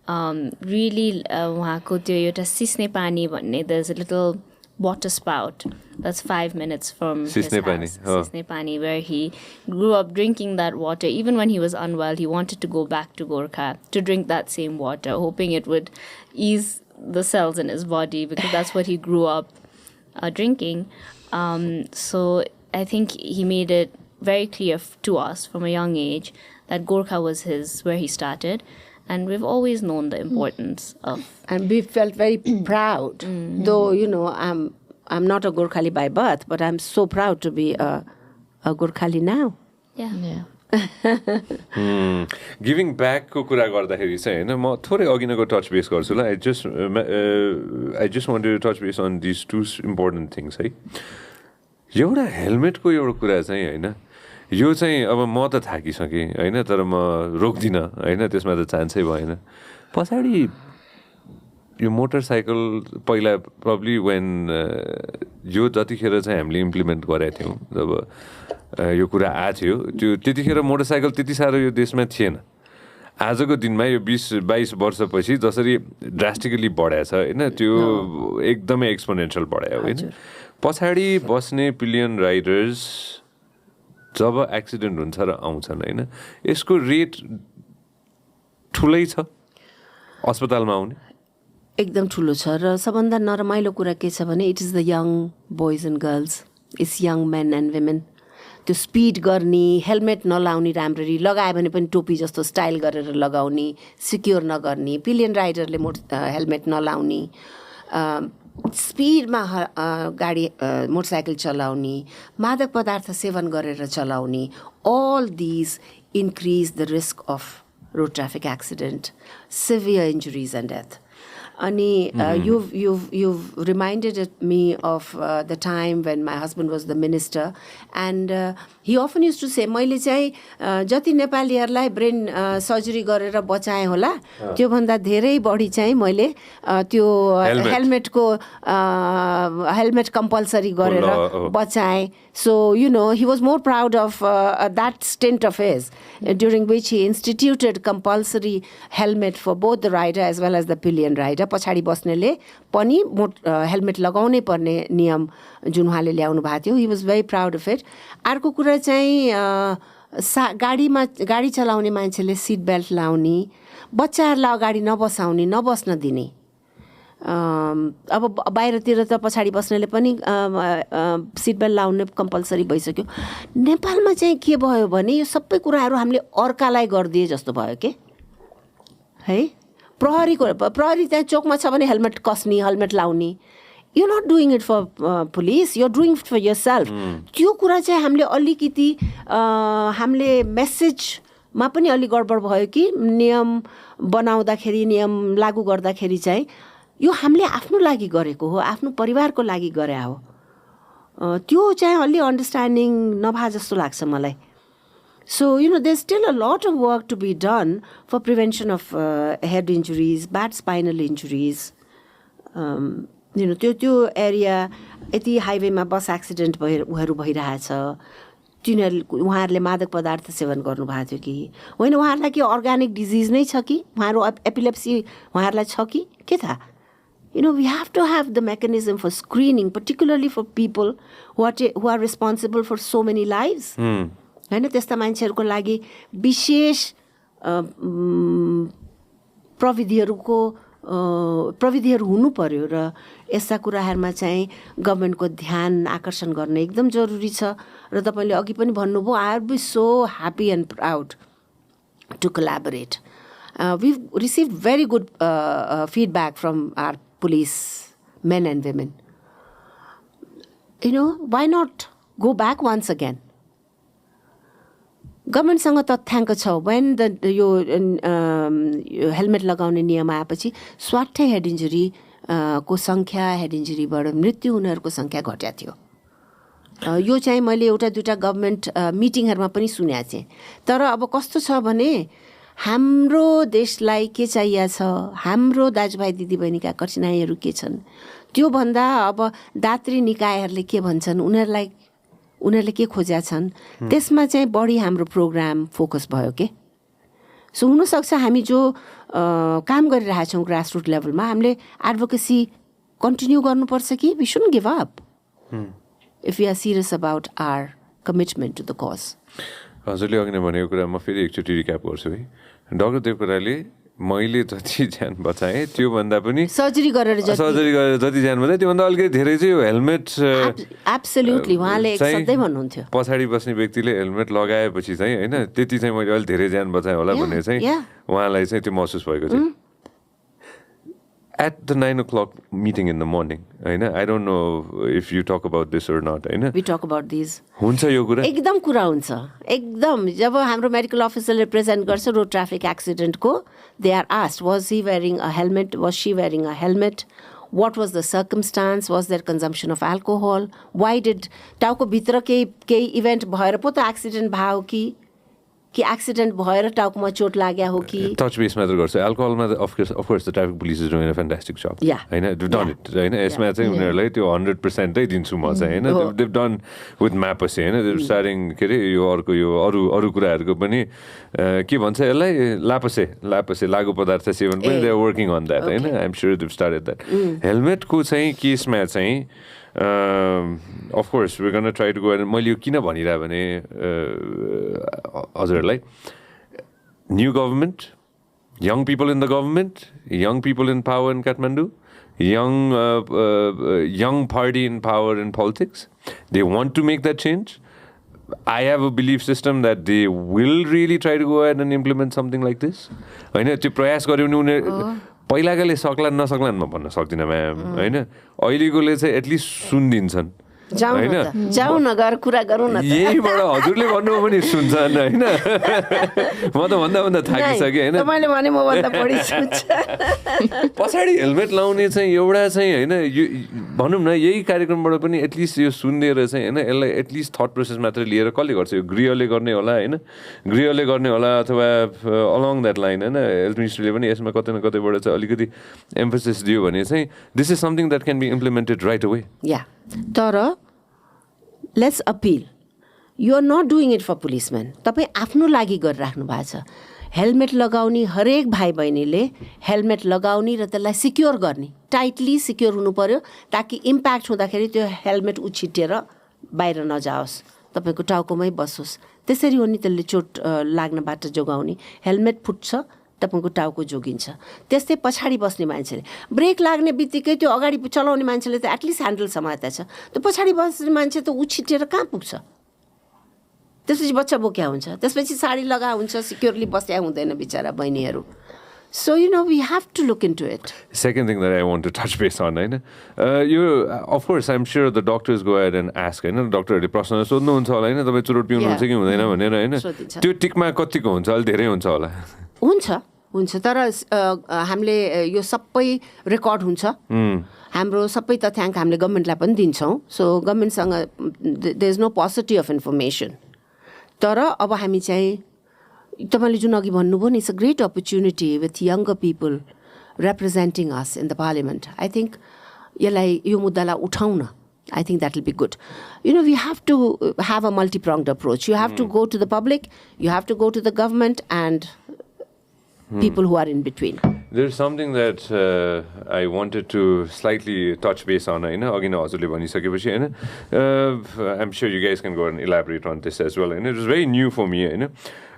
really उहाँको त्यो एउटा सिस्ने पानी भन्ने there's a little water spout that's 5 minutes from his house. Sisne Pani, where he grew up drinking that water. Even when he was unwell, he wanted to go back to Gorkha to drink that same water, hoping it would ease the cells in his body because that's what he grew up drinking. So I think he made it very clear to us from a young age that Gorkha was where he started. And we've always known the importance of... And we felt very proud. Though, you know, I'm not a Gorkhali by birth, but I'm so proud to be a Gorkhali now. Yeah. Giving back को कुरा गर्दाखेरि चाहिँ हैन म थोरै अघि नै touch base गर्छु ल I just wanted to touch base on these two important things है. एउटा हेलमेटको एउटा कुरा चाहिँ हैन यो चाहिँ अब म त थाकिसकेँ हैन तर म रोक्दिनँ हैन त्यसमा त चान्सै भएन पछाडि यो मोटरसाइकल पहिला प्रब्ली व्हेन यो जतिखेर चाहिँ हामीले इम्प्लिमेन्ट गरेका थियौँ जब यो कुरा आएको थियो त्यो त्यतिखेर मोटरसाइकल त्यति साह्रो यो देशमा थिएन आजको दिनमा यो 20-22 वर्षपछि जसरी ड्रास्टिकली बढाएको छ हैन त्यो एकदमै एक्सपोनेन्शियल बढायो हैन पछाडि बस्ने पिलियन राइडर्स जब एक्सिडेन्ट हुन्छ र आउँछन् हैन यसको रेट ठुलै छ अस्पतालमा आउने एकदम ठुलो छ र सबभन्दा नरमाइलो कुरा के छ भने it is the young boys end girls it's young men and women त्यो स्पिड गर्ने हेलमेट नलाउने राम्ररी लगायो भने पनि टोपी जस्तो स्टाइल गरेर लगाउने सिक्योर नगर्ने पिलियन राइडरले हेलमेट नलाउने स्पिडमा गाडी मोटरसाइकल चलाउने, मादक पदार्थ सेवन गरेर चलाउने, all these increase the risk of road traffic accident, severe injuries and death. Ani, you've reminded me of the time when my husband was the minister, and he often used to say, मैले चाहिँ जति नेपालीहरूलाई brain surgery गरेर बचाएँ होला त्योभन्दा धेरै बढी चाहिँ मैले त्यो हेलमेट कम्पल्सरी गरेर बचाएँ. So, he was more proud of that stint of his, during which he instituted compulsory helmet for both the rider as well as the pillion rider. पछाडि बस्नेले पनि हेलमेट लगाउनै पर्ने नियम जुन उहाँले ल्याउनु भएको थियो. He was very proud of it. अर्को कुरा चाहिँ गाडी चलाउने मान्छेले सिट बेल्ट लाउने, बच्चाहरूलाई अगाडि नबसाउने, नबस्न दिने. अब बाहिरतिर त पछाडि बस्नेले पनि सिट बेल्ट लाउने कम्पल्सरी भइसक्यो. नेपालमा चाहिँ के भयो भने यो सबै कुराहरू हामीले अर्कालाई गरिदिए जस्तो भयो के है. प्रहरी त्यहाँ चोकमा छ भने हेलमेट कस्ने, हेलमेट लाउने. You're not doing it for police, you're doing it for yourself. त्यो कुरा चाहिँ हामीले अलिकति हामीले मेसेजमा पनि अलि गडबड भयो कि नियम बनाउँदाखेरि, नियम लागू गर्दाखेरि चाहिँ यो हामीले आफ्नो लागि गरेको हो, आफ्नो परिवारको लागि गरे हो. त्यो चाहिँ अलि अन्डरस्ट्यान्डिङ नभए जस्तो लाग्छ मलाई. So, there's still a lot of work to be done for prevention of head injuries, bad spinal injuries. त्यो एरिया यति हाइवेमा बस एक्सिडेन्ट उहाँहरू भइरहेछ. उहाँहरूले मादक पदार्थ सेवन गर्नुभएको थियो कि होइन, उहाँहरूलाई के अर्ग्यानिक डिजिज नै छ कि, उहाँहरू एपिलेप्सी उहाँहरूलाई छ कि के थाहा. We have to have the mechanism for screening, particularly for people who are responsible for so many lives. होइन, त्यस्ता मान्छेहरूको लागि विशेष प्रविधिहरू हुनु पर्यो र यस्ता कुराहरूमा चाहिँ गभर्मेन्टको ध्यान आकर्षण गर्ने एकदम जरुरी छ. र तपाईँले अघि पनि भन्नुभयो, I are be so happy and proud to collaborate. We've received very good feedback from our police men and women. Why not go back once again? गभर्मेन्टसँग तथ्याङ्क छ. वेन यो हेलमेट लगाउने नियम आएपछि स्वाट्टै हेड इन्जुरी को सङ्ख्या, head इन्जुरीबाट मृत्यु हुनेहरूको सङ्ख्या घट्या थियो. यो चाहिँ मैले एउटा दुईवटा गभर्मेन्ट मिटिङहरूमा पनि सुनेको थिएँ. तर अब कस्तो छ भने हाम्रो देशलाई के चाहिएको छ, हाम्रो दाजुभाइ दिदीबहिनीका कठिनाइहरू के छन्, त्योभन्दा अब दात्री निकायहरूले के भन्छन्, उनीहरूले के खोजेका छन्, त्यसमा चाहिँ बढी हाम्रो प्रोग्राम फोकस भयो के. सो हुनसक्छ हामी जो काम गरिरहेछौँ ग्रासरुट लेभलमा, हामीले एडभोकेसी कन्टिन्यू गर्नुपर्छ कि we shouldn't give up if we are serious about our commitment to the cause. हजुरले अघि नै भनेको कुरा म फेरि एकचोटि रिक्याप गर्छु है. डाक्टर देवकोटाले मैले जति ज्यान बचाएँ त्योभन्दा पनि सर्जरी गरेर जति ज्यान बचाएँ त्योभन्दा अलिकति धेरै चाहिँ यो हेलमेट एब्सोल्युटली उहाँले सधैँ भन्नुहुन्थ्यो. पछाडि बस्ने व्यक्तिले हेलमेट लगाएपछि चाहिँ होइन त्यति चाहिँ मैले अलिक धेरै ज्यान बचाएँ होला भन्ने चाहिँ उहाँलाई चाहिँ त्यो महसुस भएको थियो. At the 9 o'clock meeting in the morning, I don't know if you talk about this or not. We talk about these. हुन्छ यो कुरा एकदम कुरा हुन्छ. एकदम जब हाम्रो मेडिकल अफिसरले प्रेजेन्ट गर्छ रोड ट्राफिक एक्सिडेन्टको, they are asked, was he wearing a helmet? Was she wearing a helmet? What was the circumstance? Was there consumption of alcohol? Why did टाउको भित्र केही इभेन्ट भएर पो त एक्सिडेन्ट भयो कि एक्सिडेन्ट भएर टाउकोमा चोट लाग्या हो कि. टच बेस मात्र गर्छ. एल्कोहलमा of course the traffic police is doing a fantastic job होइन, देव डन इट होइन. यसमा चाहिँ उनीहरूलाई त्यो 100% दिन्छु म चाहिँ होइन. देव डन विथ म्यापसी होइन. देव स्टार्टिङ के अरे यो अर्को यो अरू कुराहरूको पनि के भन्छ यसलाई लापसे लागु पदार्थ सेवन पनि they are working on that होइन. I am sure they've started that. हेलमेटको चाहिँ केसमा चाहिँ of course we're going to try to go ahead. मैले यो किन भनिरहे भने हजुरहरूलाई new government, young people in the government, young people in power in Kathmandu, young party in power in politics, they want to make that change. I have a belief system that they will really try to go ahead and implement something like this. होइन त्यो प्रयास गर्यो भने उनीहरू पहिलाकाले सक्लान् नसक्लान् म भन्न सक्दिनँ ma'am होइन अहिलेकोले चाहिँ एटलिस्ट सुनिदिन्छन् जाउँ न गएर कुरा गरौँ न यहीबाट हजुरले भन्नुभयो भने सुन्छन् होइन म त भन्दा थाकिसकेँ होइन तपाईँले भने म भन्दा बढी सुन्छ पछाडि हेलमेट लाउने चाहिँ एउटा चाहिँ होइन भनौँ न यही कार्यक्रमबाट पनि एटलिस्ट यो सुनिदिएर चाहिँ होइन यसलाई एटलिस्ट थट प्रोसेस मात्रै लिएर कसले गर्छ यो गृहले गर्ने होला होइन गृहले गर्ने होला अथवा अलङ द्याट लाइन होइन हेल्थ मिनिस्ट्रीले पनि यसमा कतै न कतैबाट चाहिँ अलिकति एम्फोसिस दियो भने चाहिँ this is something that can be implemented right away या तर let's appeal you are not doing it for policeman तपाईँ आफ्नो लागि गरिराख्नु भएको छ हेलमेट लगाउने हरेक भाइ बहिनीले हेलमेट लगाउने र त्यसलाई सिक्योर गर्ने टाइटली सिक्योर हुनु पर्यो ताकि इम्प्याक्ट हुँदाखेरि त्यो हेलमेट उछिटेर बाहिर नजाओस् तपाईँको टाउकोमै बसोस् त्यसरी हो नि त्यसले चोट लाग्नबाट जोगाउने हेलमेट फुट्छ तपाईँको टाउको जोगिन्छ त्यस्तै पछाडि बस्ने मान्छेले ब्रेक लाग्ने बित्तिकै त्यो अगाडि चलाउने मान्छेले त एटलिस्ट ह्यान्डल समातेको छ त्यो पछाडि बस्ने मान्छे त उछिटेर कहाँ पुग्छ त्यसपछि बच्चा बोक्या हुन्छ त्यसपछि साडी लगा हुन्छ सिक्योरली बस्या हुँदैन बिचरा बहिनीहरू So, we have to look into it. Second thing that I want to touch base on, of course, I'm sure the doctors go ahead and ask, doctor, प्रश्न सोध्नुहुन्छ होला हैन तपाई चुरोट पिउनुहुन्छ कि हुँदैन भनेर हैन त्यो टिकमा कतिको हुन्छ अलि धेरै हुन्छ होला हुन्छ तर हामीले यो सबै रेकर्ड हुन्छ हाम्रो सबै तथ्याङ्क हामीले गभर्नमेन्टलाई पनि दिन्छौँ सो गभर्नमेन्टसँग there is no paucity of information तर अब हामी चाहिँ तपाईँले जुन अघि भन्नुभयो नि it's a great opportunity with younger people representing us in the parliament I think यसलाई यो मुद्दालाई उठाउन I think that will be good. We have to have a multi-pronged approach. You have to go to the public, you have to go to the government and people who are in between. There's something that I wanted to slightly touch base on. I'm sure you guys can go and elaborate on this as well. And it was very new for me.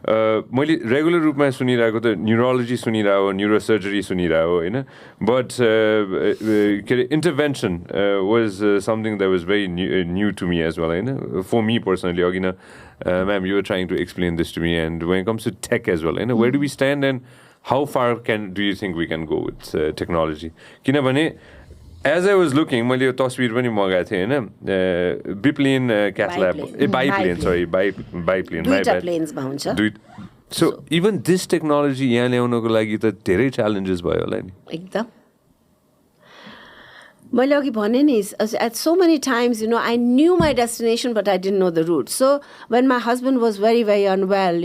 मैले regular रूपमा सुनिरहेको त neurology सुनिरहेको न्युरोसर्जरी सुनिरहेको but के अरे intervention was something that was very new to me as well for me personally अघि न ma'am you were trying to explain this to me and when it comes to tech as well where do we stand and how far do you think we can go with technology किनभने as I was looking मैले यो तस्बिर पनि मगाएको थिएँ हैन बिप्लेन क्याथल्याब biplane सरी biplane दुईटा प्लेन्समा हुन्छ so even this technology यहाँ ल्याउनको लागि त धेरै challenges भयो होला नि एकदम मैले अघि भने नि at so many times I knew my destination but I didn't know the route so when my husband was very very unwell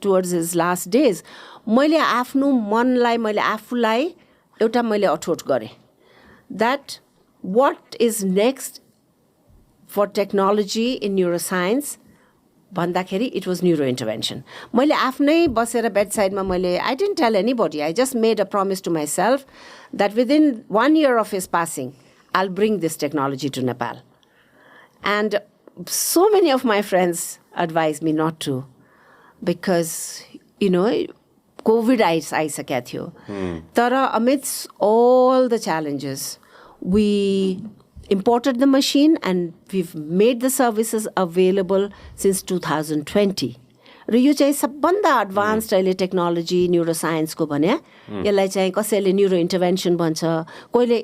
towards his last days मैले आफ्नो मनलाई मैले आफूलाई एउटा मैले अठोट गरेँ that what is next for technology in neuroscience भन्दाखेरि it was neurointervention मैले आफ्नै बसेर bedside-मा मैले I didn't tell anybody I just made a promise to myself that within 1 year of his passing I'll bring this technology to Nepal and so many of my friends advised me not to because COVID आइसकेको थियो तर amidst all the challenges we imported the machine and we've made the services available since 2020 र यो चाहिँ सबभन्दा advanced अहिले technology न्युरोसाइन्सको भने यसलाई चाहिँ कसैले न्युरो इन्टरभेन्सन भन्छ कोहीले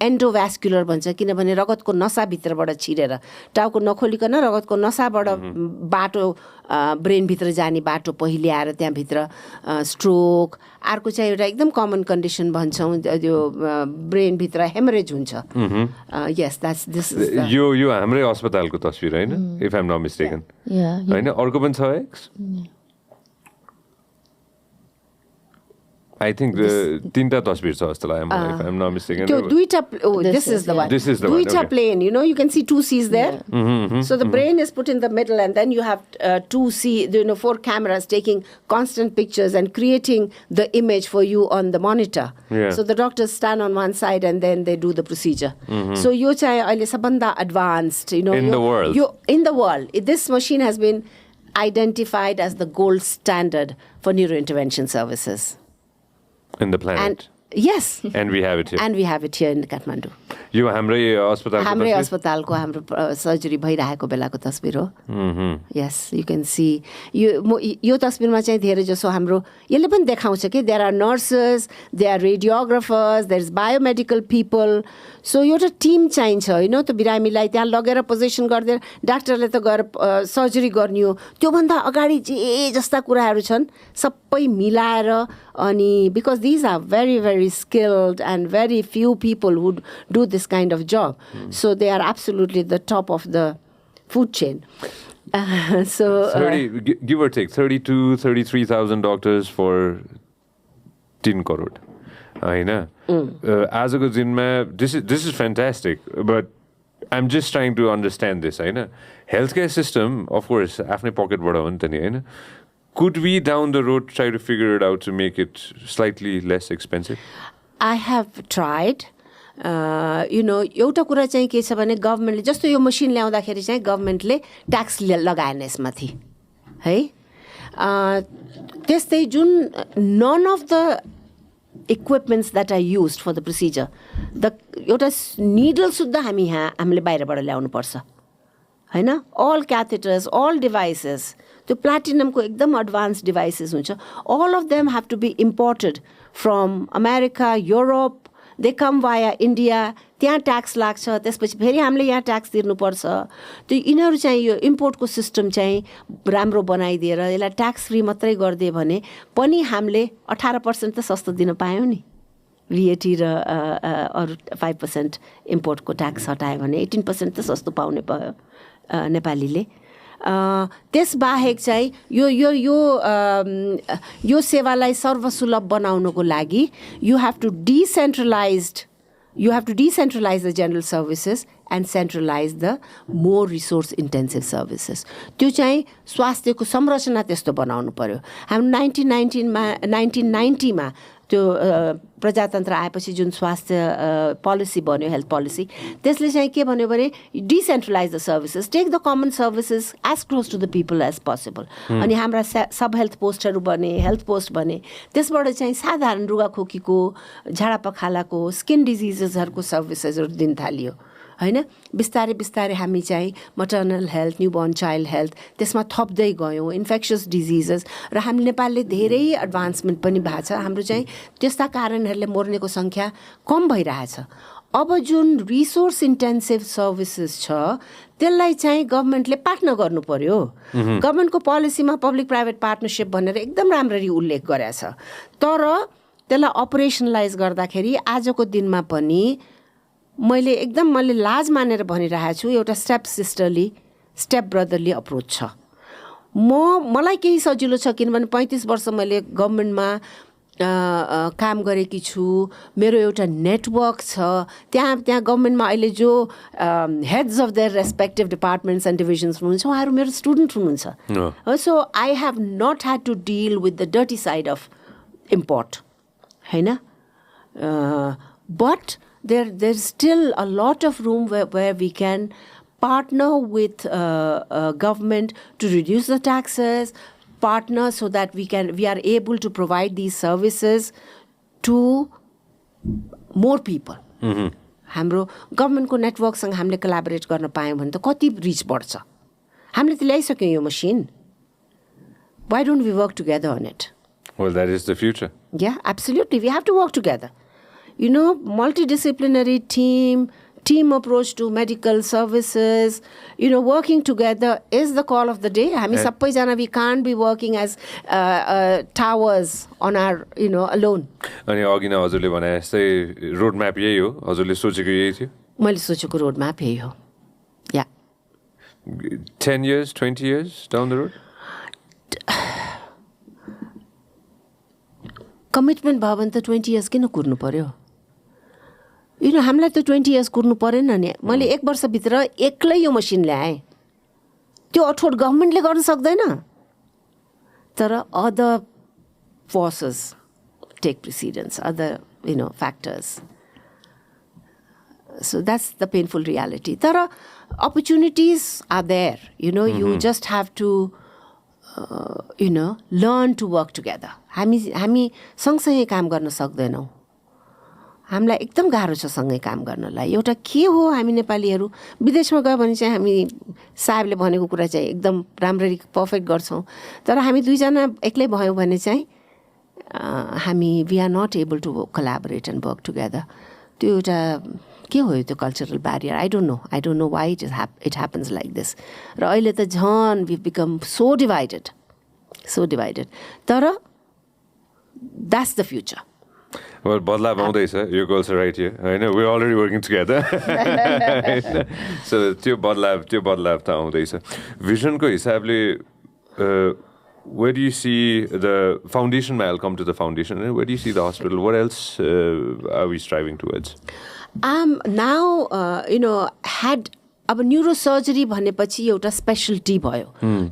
एन्डोभ्यास्कुलर भन्छ किनभने रगतको नसाभित्रबाट छिरेर टाउको नखोलिकन रगतको नसाबाट बाटो ब्रेनभित्र जाने बाटो पहिले आएर त्यहाँभित्र स्ट्रोक अर्को चाहिँ एउटा एकदम कमन कन्डिसन भन्छौँ त्यो ब्रेनभित्र हेमरेज हुन्छ यस द्याट्स दिस यो हाम्रै अस्पतालको तस्बिर हैन if I am not mistaken हैन अर्को पनि छ एक्स I think तीनटा तस्बिर छ जस्तो लाग्यो मलाई if I'm not mistaken. त्यो दुईटा this is the one. This is the one. दुईटा plane, you can see 2 C's there. So the brain is put in the middle and then you have 2 C, 4 cameras taking constant pictures and creating the image for you on the monitor. Yeah. So the doctors stand on one side and then they do the procedure. So यो चाहिँ अहिले सबभन्दा advanced, in the world. In the world. This machine has been identified as the gold standard for neurointervention services. In the planet. Yes. And we have it here. And we have it here in Kathmandu. यो हाम्रै अस्पतालको हाम्रै तस्बिर? अस्पतालको हाम्रो surgery भइरहेको बेलाको तस्बिर हो. Yes, you can see. यो तस्बिरमा चाहिँ धेरै जसो हाम्रो यसले पनि देखाउँछ कि there are nurses, there are radiographers, there is biomedical people. So एउटा टिम चाहिन्छ होइन त बिरामीलाई त्यहाँ लगेर पोजिसन गरिदिएर डाक्टरले त गएर सर्जरी गर्ने हो. त्योभन्दा अगाडि जे जस्ता कुराहरू छन् सबै मिलाएर अनि because these are very, very skilled and very few people who do this kind of job. So they are absolutely the top of the food chain. 30, give or take, 33,000 doctors for 10 crore. होइन आजको दिनमा this is fantastic, but I'm just trying to understand this. होइन health care system, of course, आफ्नै पकेटबाट हो नि त नि होइन. Could we down the road try to figure it out to make it slightly less expensive? I have tried. एउटा कुरा चाहिँ के छ भने गभर्मेन्टले जस्तो यो मसिन ल्याउँदाखेरि चाहिँ गभर्मेन्टले ट्याक्स लगाएन यसमाथि है. त्यस्तै जुन none of the equipments that are used for the procedure, एउटा निडल सुद्धा हामीले बाहिरबाट ल्याउनु पर्छ होइन. all catheters, all devices, त्यो प्लाटिनमको एकदम एडभान्स डिभाइसेस हुन्छ. all of them have to be imported from America, Europe. They come via India. त्यहाँ ट्याक्स लाग्छ. त्यसपछि फेरि हामीले यहाँ ट्याक्स तिर्नुपर्छ. त्यो यिनीहरू चाहिँ यो इम्पोर्टको सिस्टम चाहिँ राम्रो बनाइदिएर यसलाई ट्याक्स फ्री मात्रै गरिदियो भने पनि हामीले 18% त सस्तो दिन पायौँ नि. VAT र अरू 5% इम्पोर्टको ट्याक्स हटायो भने 18% त सस्तो पाउने भयो नेपालीले. त्यसबाहेक चाहिँ यो सेवालाई सर्वसुलभ बनाउनको लागि you have to decentralize the general services and centralize the more resource intensive services. त्यो चाहिँ स्वास्थ्यको संरचना त्यस्तो बनाउनु पर्यो. हाम्रो 1990 मा त्यो प्रजातन्त्र आएपछि जुन स्वास्थ्य पोलिसी बन्यो हेल्थ पोलिसी त्यसले चाहिँ के भन्यो भने decentralise the services, take the common services as close to the people as possible. अनि हाम्रा सब हेल्थ पोस्टहरू बने, हेल्थ पोस्ट बने. त्यसबाट चाहिँ साधारण रुगाखोकीको, झाडापखालाको, स्किन डिजिजेसहरूको सर्भिसेसहरू दिन थालियो होइन. बिस्तारै बिस्तारै हामी चाहिँ मटर्नल हेल्थ, न्युबर्न चाइल्ड हेल्थ त्यसमा थप्दै गयौँ, इन्फेक्सियस डिजिजेस. र हामी नेपालले धेरै एडभान्समेन्ट पनि भएको छ. हाम्रो चाहिँ त्यस्ता कारणहरूले मर्नेको सङ्ख्या कम भइरहेछ. अब जुन रिसोर्स इन्टेन्सिभ सर्भिसेस छ त्यसलाई चाहिँ गभर्मेन्टले पार्टनर गर्नु पर्यो. गभर्मेन्टको पोलिसीमा पब्लिक प्राइभेट पार्टनरसिप भनेर एकदम राम्ररी उल्लेख गरेको छ. तर त्यसलाई अपरेसनलाइज गर्दाखेरि आजको दिनमा पनि मैले लाज मानेर भनिरहेको छु एउटा स्टेप ब्रदरली अप्रोच छ. मलाई केही सजिलो छ किनभने 35 वर्ष मैले गभर्मेन्टमा काम गरेकी छु. मेरो एउटा नेटवर्क छ. त्यहाँ गभर्मेन्टमा अहिले जो heads of their respective departments and divisions हुनुहुन्छ उहाँहरू मेरो स्टुडेन्ट हुनुहुन्छ. So I have not had to deal with the dirty side of import होइन. But there's still a lot of room where we can partner with government to reduce the taxes, partner so that we are able to provide these services to more people. हाम्रो गभर्मेन्टको नेटवर्कसँग हामीले collaborate गर्न पायौँ भने त कति rich बढ्छ. हामीले त ल्याइसक्यौँ यो मसिन. Why don't we work together on it? Well, that is the future. Yeah, absolutely. We have to work together. Multidisciplinary team approach to medical services, working together is the call of the day. हामी सबैजना we can't be working as towers on our, alone. अनि अघि नै हजुरले भने जस्तै road map यही हो, हजुरले सोचेको यही थियो? मैले सोचेको रोड म्याप यही हो. Yeah. 10 years, 20 years down the road? Commitment भयो भने त 20 years किन कुर्नु पर्यो? हामीलाई त 20 years कुर्नु परेन नि. मैले 1 वर्षभित्र एक्लै यो मसिन ल्याएँ. त्यो अठोट गभर्मेन्टले गर्न सक्दैन. तर other forces take precedence, other factors. So that's the painful reality. तर opportunities are there. You just have to learn to work together. हामी सँगसँगै काम गर्न सक्दैनौँ. हामीलाई एकदम गाह्रो छ सँगै काम गर्नलाई एउटा के हो हामी नेपालीहरू विदेशमा गयो भने चाहिँ हामी साहेबले भनेको कुरा चाहिँ एकदम राम्ररी पर्फेक्ट गर्छौँ तर हामी दुईजना एक्लै भयौँ भने चाहिँ हामी we are not able to collaborate and work together त्यो एउटा के हो त्यो cultural barrier I don't know why it happens like this र अहिले त झन् वी बिकम सो डिभाइडेड तर द्याट्स द फ्युचर Well, बदलाव आउँदैछ यो गर्ल्स राइट हियर हैन we are already working together so त्यो बदलाव त आउँदैछ भिजनको हिसाबले where do you see the foundation? I'll come to the foundation. Where do you see the hospital? What else are we striving towards? Now, had अब न्युरोसर्जरी भनेपछि एउटा speciality भयो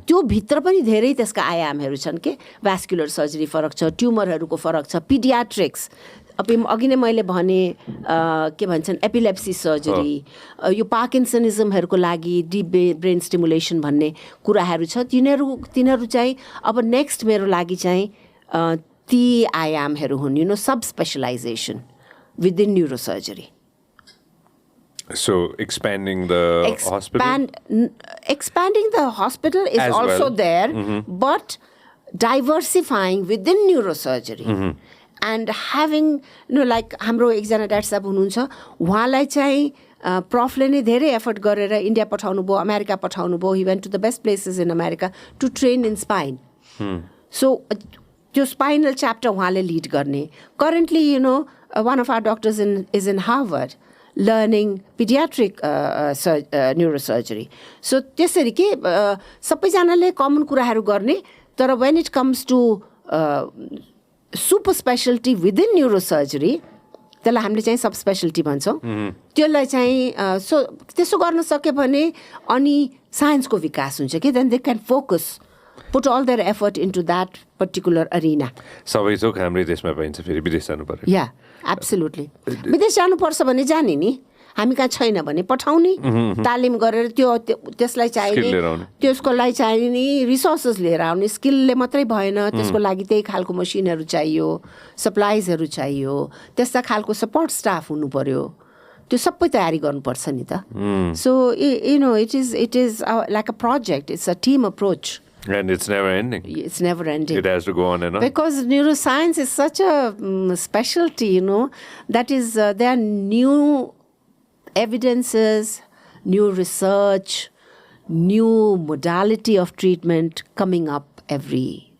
त्यो भित्र पनि धेरै त्यसका आयामहरू छन् के भ्यास्कुलर सर्जरी फरक छ ट्युमरहरूको फरक छ पिडियाट्रिक्स अब अघि नै मैले भने के भन्छन् एपिलेप्सी सर्जरी यो पार्किन्सनिजमहरूको लागि डिप ब्रेन स्टिमुलेसन भन्ने कुराहरू छ तिनीहरू चाहिँ अब नेक्स्ट मेरो लागि चाहिँ ती आयामहरू हुन् सब स्पेशलाइजेसन within न्युरोसर्जरी So expanding the hospital? Expanding the hospital is as also well. there, but diversifying within neurosurgery. And having, like हाम्रो एकजना डाक्टर साहब हुनुहुन्छ उहाँलाई चाहिँ प्रफले नै धेरै एफर्ट गरेर इन्डिया पठाउनु भयो अमेरिका पठाउनु भयो he went to the best places in America to train in spine. So त्यो spinal chapter उहाँले lead गर्ने. Currently, one of our doctors is in Harvard. Learning pediatric neurosurgery. So त्यसरी के सबैजनाले कमन कुराहरू गर्ने तर when it comes to super specialty within neurosurgery त्यसलाई हामीले चाहिँ सब स्पेशलिटी भन्छौँ त्यसलाई चाहिँ त्यसो गर्न सक्यो भने अनि साइन्सको विकास हुन्छ कि then they can focus put all their effort into that particular arena. सबै थोक हाम्रै देशमा पाइन्छ फेरि विदेश जानु पर्यो या एब्सोल्युटली विदेश जानुपर्छ भने जाने नि हामी कहाँ छैन भने पठाउने तालिम गरेर त्यसलाई चाहिने त्यसको लागि चाहिने रिसोर्सेस लिएर आउने स्किलले मात्रै भएन त्यसको लागि त्यही खालको मसिनहरू चाहियो सप्लाइजहरू चाहियो त्यस्ता खालको सपोर्ट स्टाफ हुनु पर्यो त्यो सबै तयारी गर्नुपर्छ नि त सो it is like a project it's a team approach. And it's never ending. It's never ending. It has to go on and on. Because neuroscience is such a specialty, that is, there are new evidences, new research, new modality of treatment coming up every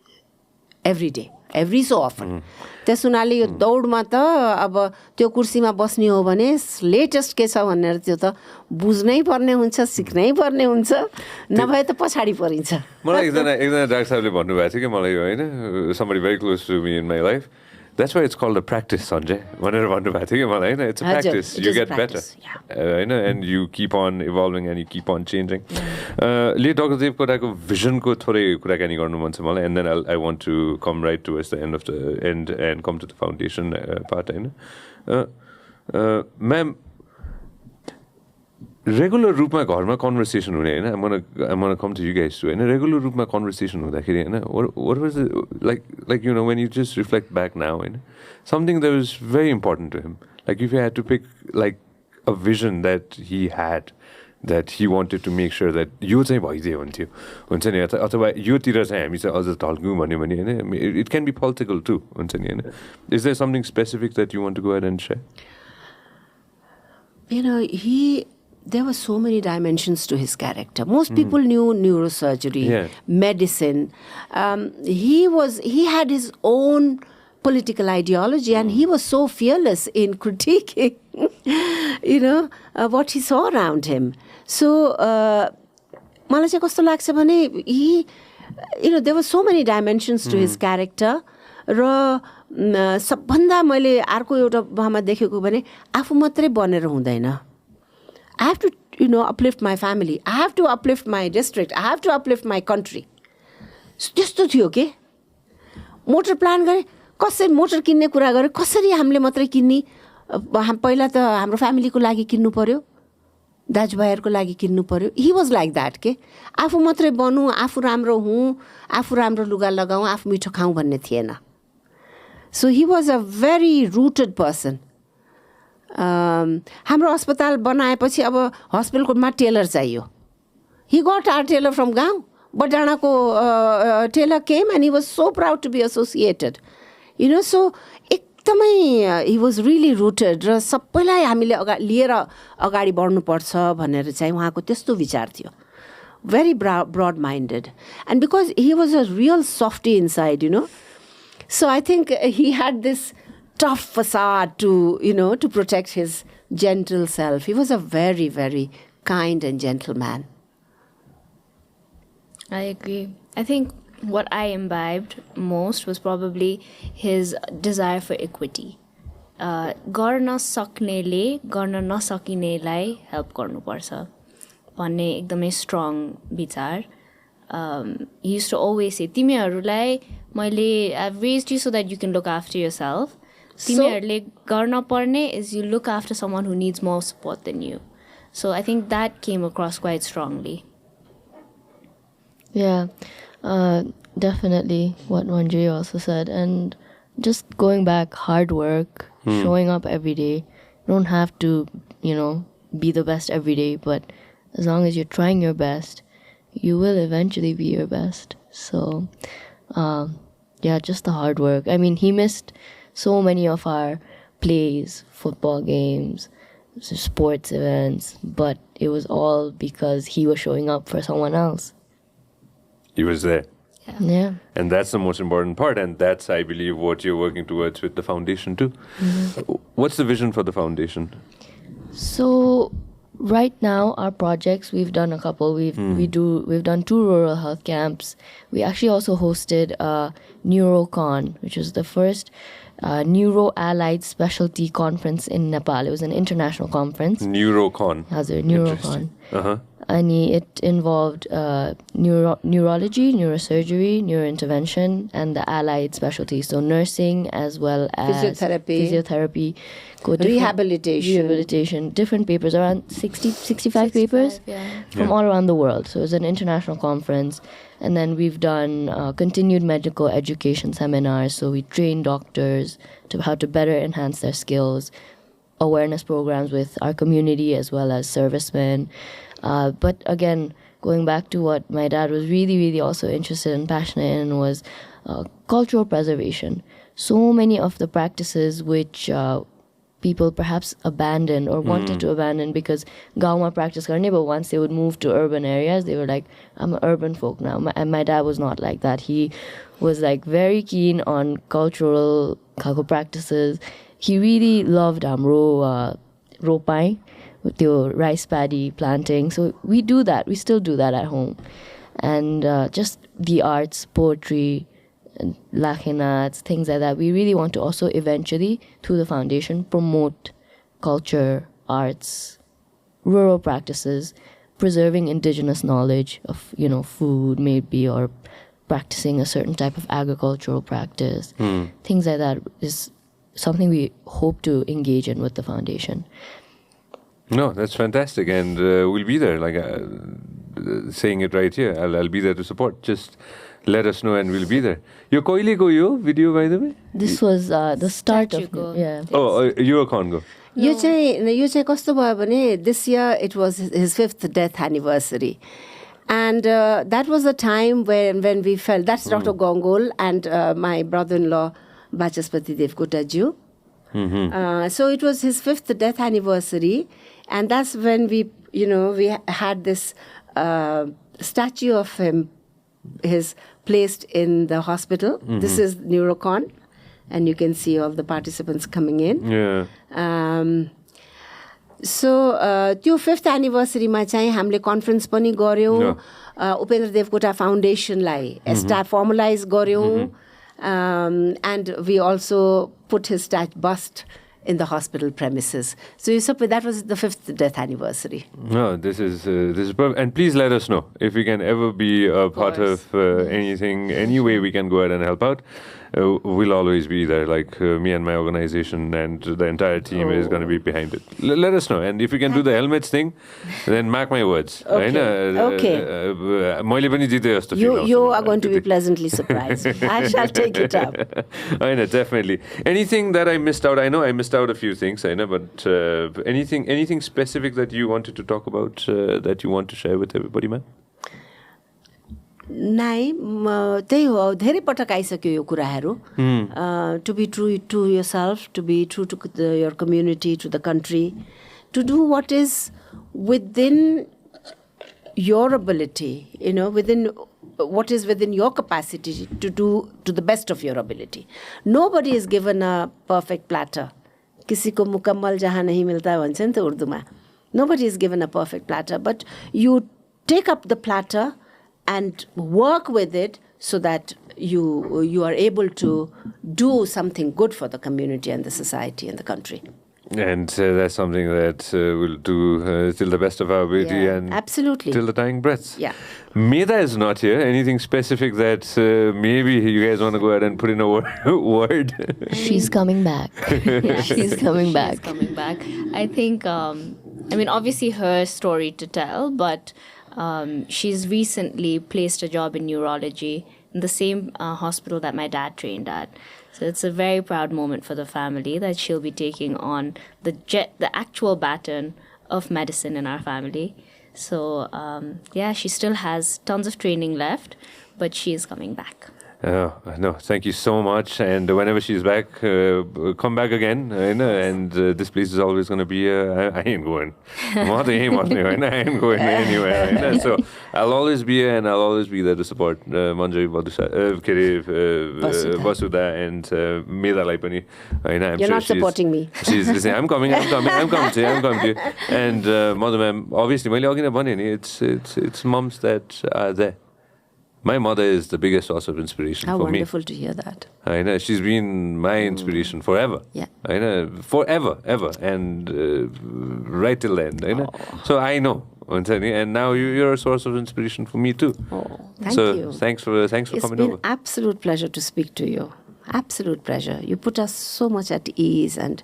day, every so often. त्यस हुनाले यो दौडमा त अब त्यो कुर्सीमा बस्ने हो भने latest के छ भनेर त्यो त बुझ्नै पर्ने हुन्छ सिक्नै पर्ने हुन्छ नभए त पछाडि परिन्छ मलाई एकजना डाक्टर साहबले भन्नुभएको थियो कि मलाई होइन somebody very close to me in my life that's why it's called a practice Sanjay भनेर भन्नुभएको थियो कि मलाई होइन it's a practice you get better होइन and you keep on evolving and you keep on changing ले doctor देवकोटाको भिजनको थोरै कुराकानी गर्नु मन छ मलाई and then I want to come right towards the end and come to the foundation part होइन ma'am regular रूपमा घरमा कन्भर्सेसन हुने होइन I'm gonna come to you guys too होइन रेगुलर रूपमा कन्भर्सेसन हुँदाखेरि होइन what was it like when you just reflect back now होइन something that was very important to him like if you had to pick like a vision that he had that he wanted to make sure that यो चाहिँ भइदियो हुन्थ्यो हुन्छ नि अथवा योतिर चाहिँ हामी चाहिँ अझ ढल्क्यौँ भन्यो भने होइन it can be political too हुन्छ नि होइन is there something specific that you want to go ahead and share? There were so many dimensions to his character. Most people knew neurosurgery, medicine. He had his own political ideology and he was so fearless in critiquing, what he saw around him. So, मलाई चाहिँ कस्तो लाग्छ भने there were so many dimensions to his character. र सबभन्दा मैले अर्को एउटा उहाँमा देखेको भने आफू मात्रै बनेर हुँदैन I have to, uplift my family. I have to uplift my district. I have to uplift my country. त्यस्तो थियो के मोटर प्लान गरे कसरी मोटर किन्ने कुरा गरे कसरी हामीले मात्रै किन्ने पहिला त हाम्रो फ्यामिलीको लागि किन्नु पर्यो दाजुभाइहरूको लागि किन्नु पर्यो he was like that के आफू मात्रै बनु आफू राम्रो हुँ आफू राम्रो लुगा लगाउँ आफू मिठो खाउँ भन्ने थिएन so he was a very rooted person हाम्रो अस्पताल बनाएपछि अब हस्पिटलकोमा टेलर चाहियो. He got our tailor from गाउँ. बडाँडाको tailor came and he was so proud to be associated. So एकदमै he was really rooted र सबैलाई हामीले लिएर अगाडि बढ्नुपर्छ भनेर चाहिँ उहाँको त्यस्तो विचार थियो. Very broad-minded. And because he was a real softy inside, So I think he had this tough facade to protect his gentle self. He was a very, very kind and gentle man. I agree. I think what I imbibed most was probably his desire for equity. गर्न सक्नेले गर्न नसकिनेलाई help गर्नुपर्छ भन्ने एकदमै strong विचार. He used to always say, तिमीहरूलाई मैले I've raised you so that you can look after yourself. तिमीहरूले गर्न पर्ने is you look after someone who needs more support than you. So I think that came across quite strongly. Yeah, definitely what Manjari also said. And just going back, hard work, showing up every day. You don't have to, be the best every day, but as long as you're trying your best, you will eventually be your best. So, just the hard work. I mean, he missed so many of our plays, football games, sports events, but it was all because he was showing up for someone else. He was there. Yeah. And that's the most important part. And that's, I believe, what you're working towards with the foundation too. Mm-hmm. What's the vision for the foundation? So right now, our projects, we've done a couple. We've done 2 rural health camps. We actually also hosted a NeuroCon, which was the first neuro-allied specialty conference in Nepal. It was an international conference. NeuroCon. Hazard, NeuroCon. And it involved neurology, neurosurgery, neurointervention, and the allied specialties. So nursing as well as physiotherapy, rehabilitation, different papers, around 65 papers from all around the world. So it was an international conference. And then we've done continued medical education seminars. So we train doctors to how to better enhance their skills, awareness programs with our community as well as servicemen. But again, going back to what my dad was really, really also interested and passionate in was cultural preservation. So many of the practices which people perhaps abandoned or wanted to abandon because gauma practice karne, but once they would move to urban areas, they were like, I'm an urban folk now. And my dad was not like that. He was like very keen on cultural practices. He really loved ropai, with your rice paddy planting. So we do that. We still do that at home. And just the arts, poetry, lakhinats, things like that. We really want to also eventually, through the foundation, promote culture, arts, rural practices, preserving indigenous knowledge of, food maybe, or practicing a certain type of agricultural practice. Things like that is something we hope to engage in with the foundation. No, that's fantastic, and we'll be there. Like saying it right here, I'll be there to support. Just let us know, and we'll be there. Yo koile go yo video by the way? This was the start of Eurocon go. यो चाहिँ कस्तो भयो भने this year it was his 5th death anniversary. And that was the time when we felt, that's Dr. Gongol and my brother-in-law, Vachaspati Devkota Ju. So it was his 5th death anniversary. And that's when we had this statue of him, placed in the hospital. This is NeuroCon. And you can see all the participants coming in. Yeah. So, त्यो 5th anniversary मा चाहिँ हामीले conference पनि गर्यौं. Upendra Devkota foundation लाई formalize गर्यौं. And we also put his bust in the hospital premises. So that was the 5th death anniversary. No, this is perfect. And please let us know if we can ever be a part of anything, any way we can go ahead and help out. we'll always be there. Like me and my organization and the entire team is going to be behind it. Let us know. And if you can do the helmets thing, then mark my words. Okay. मैले पनि जिते जस्तो feel आउँछ You मलाई are going to be त्यति। pleasantly surprised. I shall take it up. I know, definitely. Anything that I missed out? I know I missed out a few things, I know, but anything specific that you wanted to talk about that you want to share with everybody, man? नाइ त्यही हो धेरै पटक आइसक्यो यो कुराहरू to be true to yourself to be true to your community to the country to do what is within your ability, within what is within your capacity to do to the best of your ability. Nobody is given a perfect platter. किसी को मुकम्मल जहाँ नहीं मिलता भन्छ नि त उर्दूमा. Nobody is given a perfect platter, but you take up the platter and work with it so that you are able to do something good for the community and the society and the country. And that's something that we'll do till the best of our ability and absolutely till the dying breaths. Yeah. Meda is not here. Anything specific that maybe you guys want to go ahead and put in a word? She's coming back. Yeah, She's coming back. She's coming back. I think, obviously her story to tell, but she's recently placed a job in neurology in the same hospital that my dad trained at. So it's a very proud moment for the family that she'll be taking on the actual baton of medicine in our family. So, she still has tons of training left, but she is coming back. No, thank you so much. And whenever she's back, come back again. And this place is always going to be, I ain't going. I ain't going anywhere. So I'll always be here and I'll always be there to support Manjari, Vasudha and Meda lai pani. You're not supporting me. She's listening. I'm coming to you. And Madhu ma'am, obviously, it's moms that are there. My mother is the biggest source of inspiration How for me. How wonderful to hear that. I know. She's been my inspiration forever. Yeah. I know. Forever, ever. And right till the end. I know. So I know. And now you're a source of inspiration for me too. Thank you. Thanks for coming over. It's been an absolute pleasure to speak to you. Absolute pleasure. You put us so much at ease and,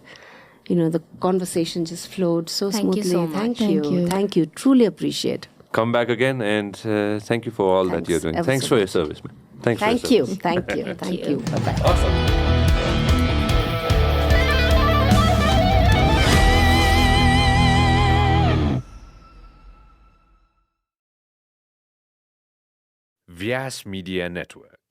the conversation just flowed so smoothly. Thank you so much. Thank you. Truly appreciate. Come back again and thank you for all that you're doing. Thanks for your service, man. Thank you. Thank you. Bye-bye. Awesome. Vyas Media Network.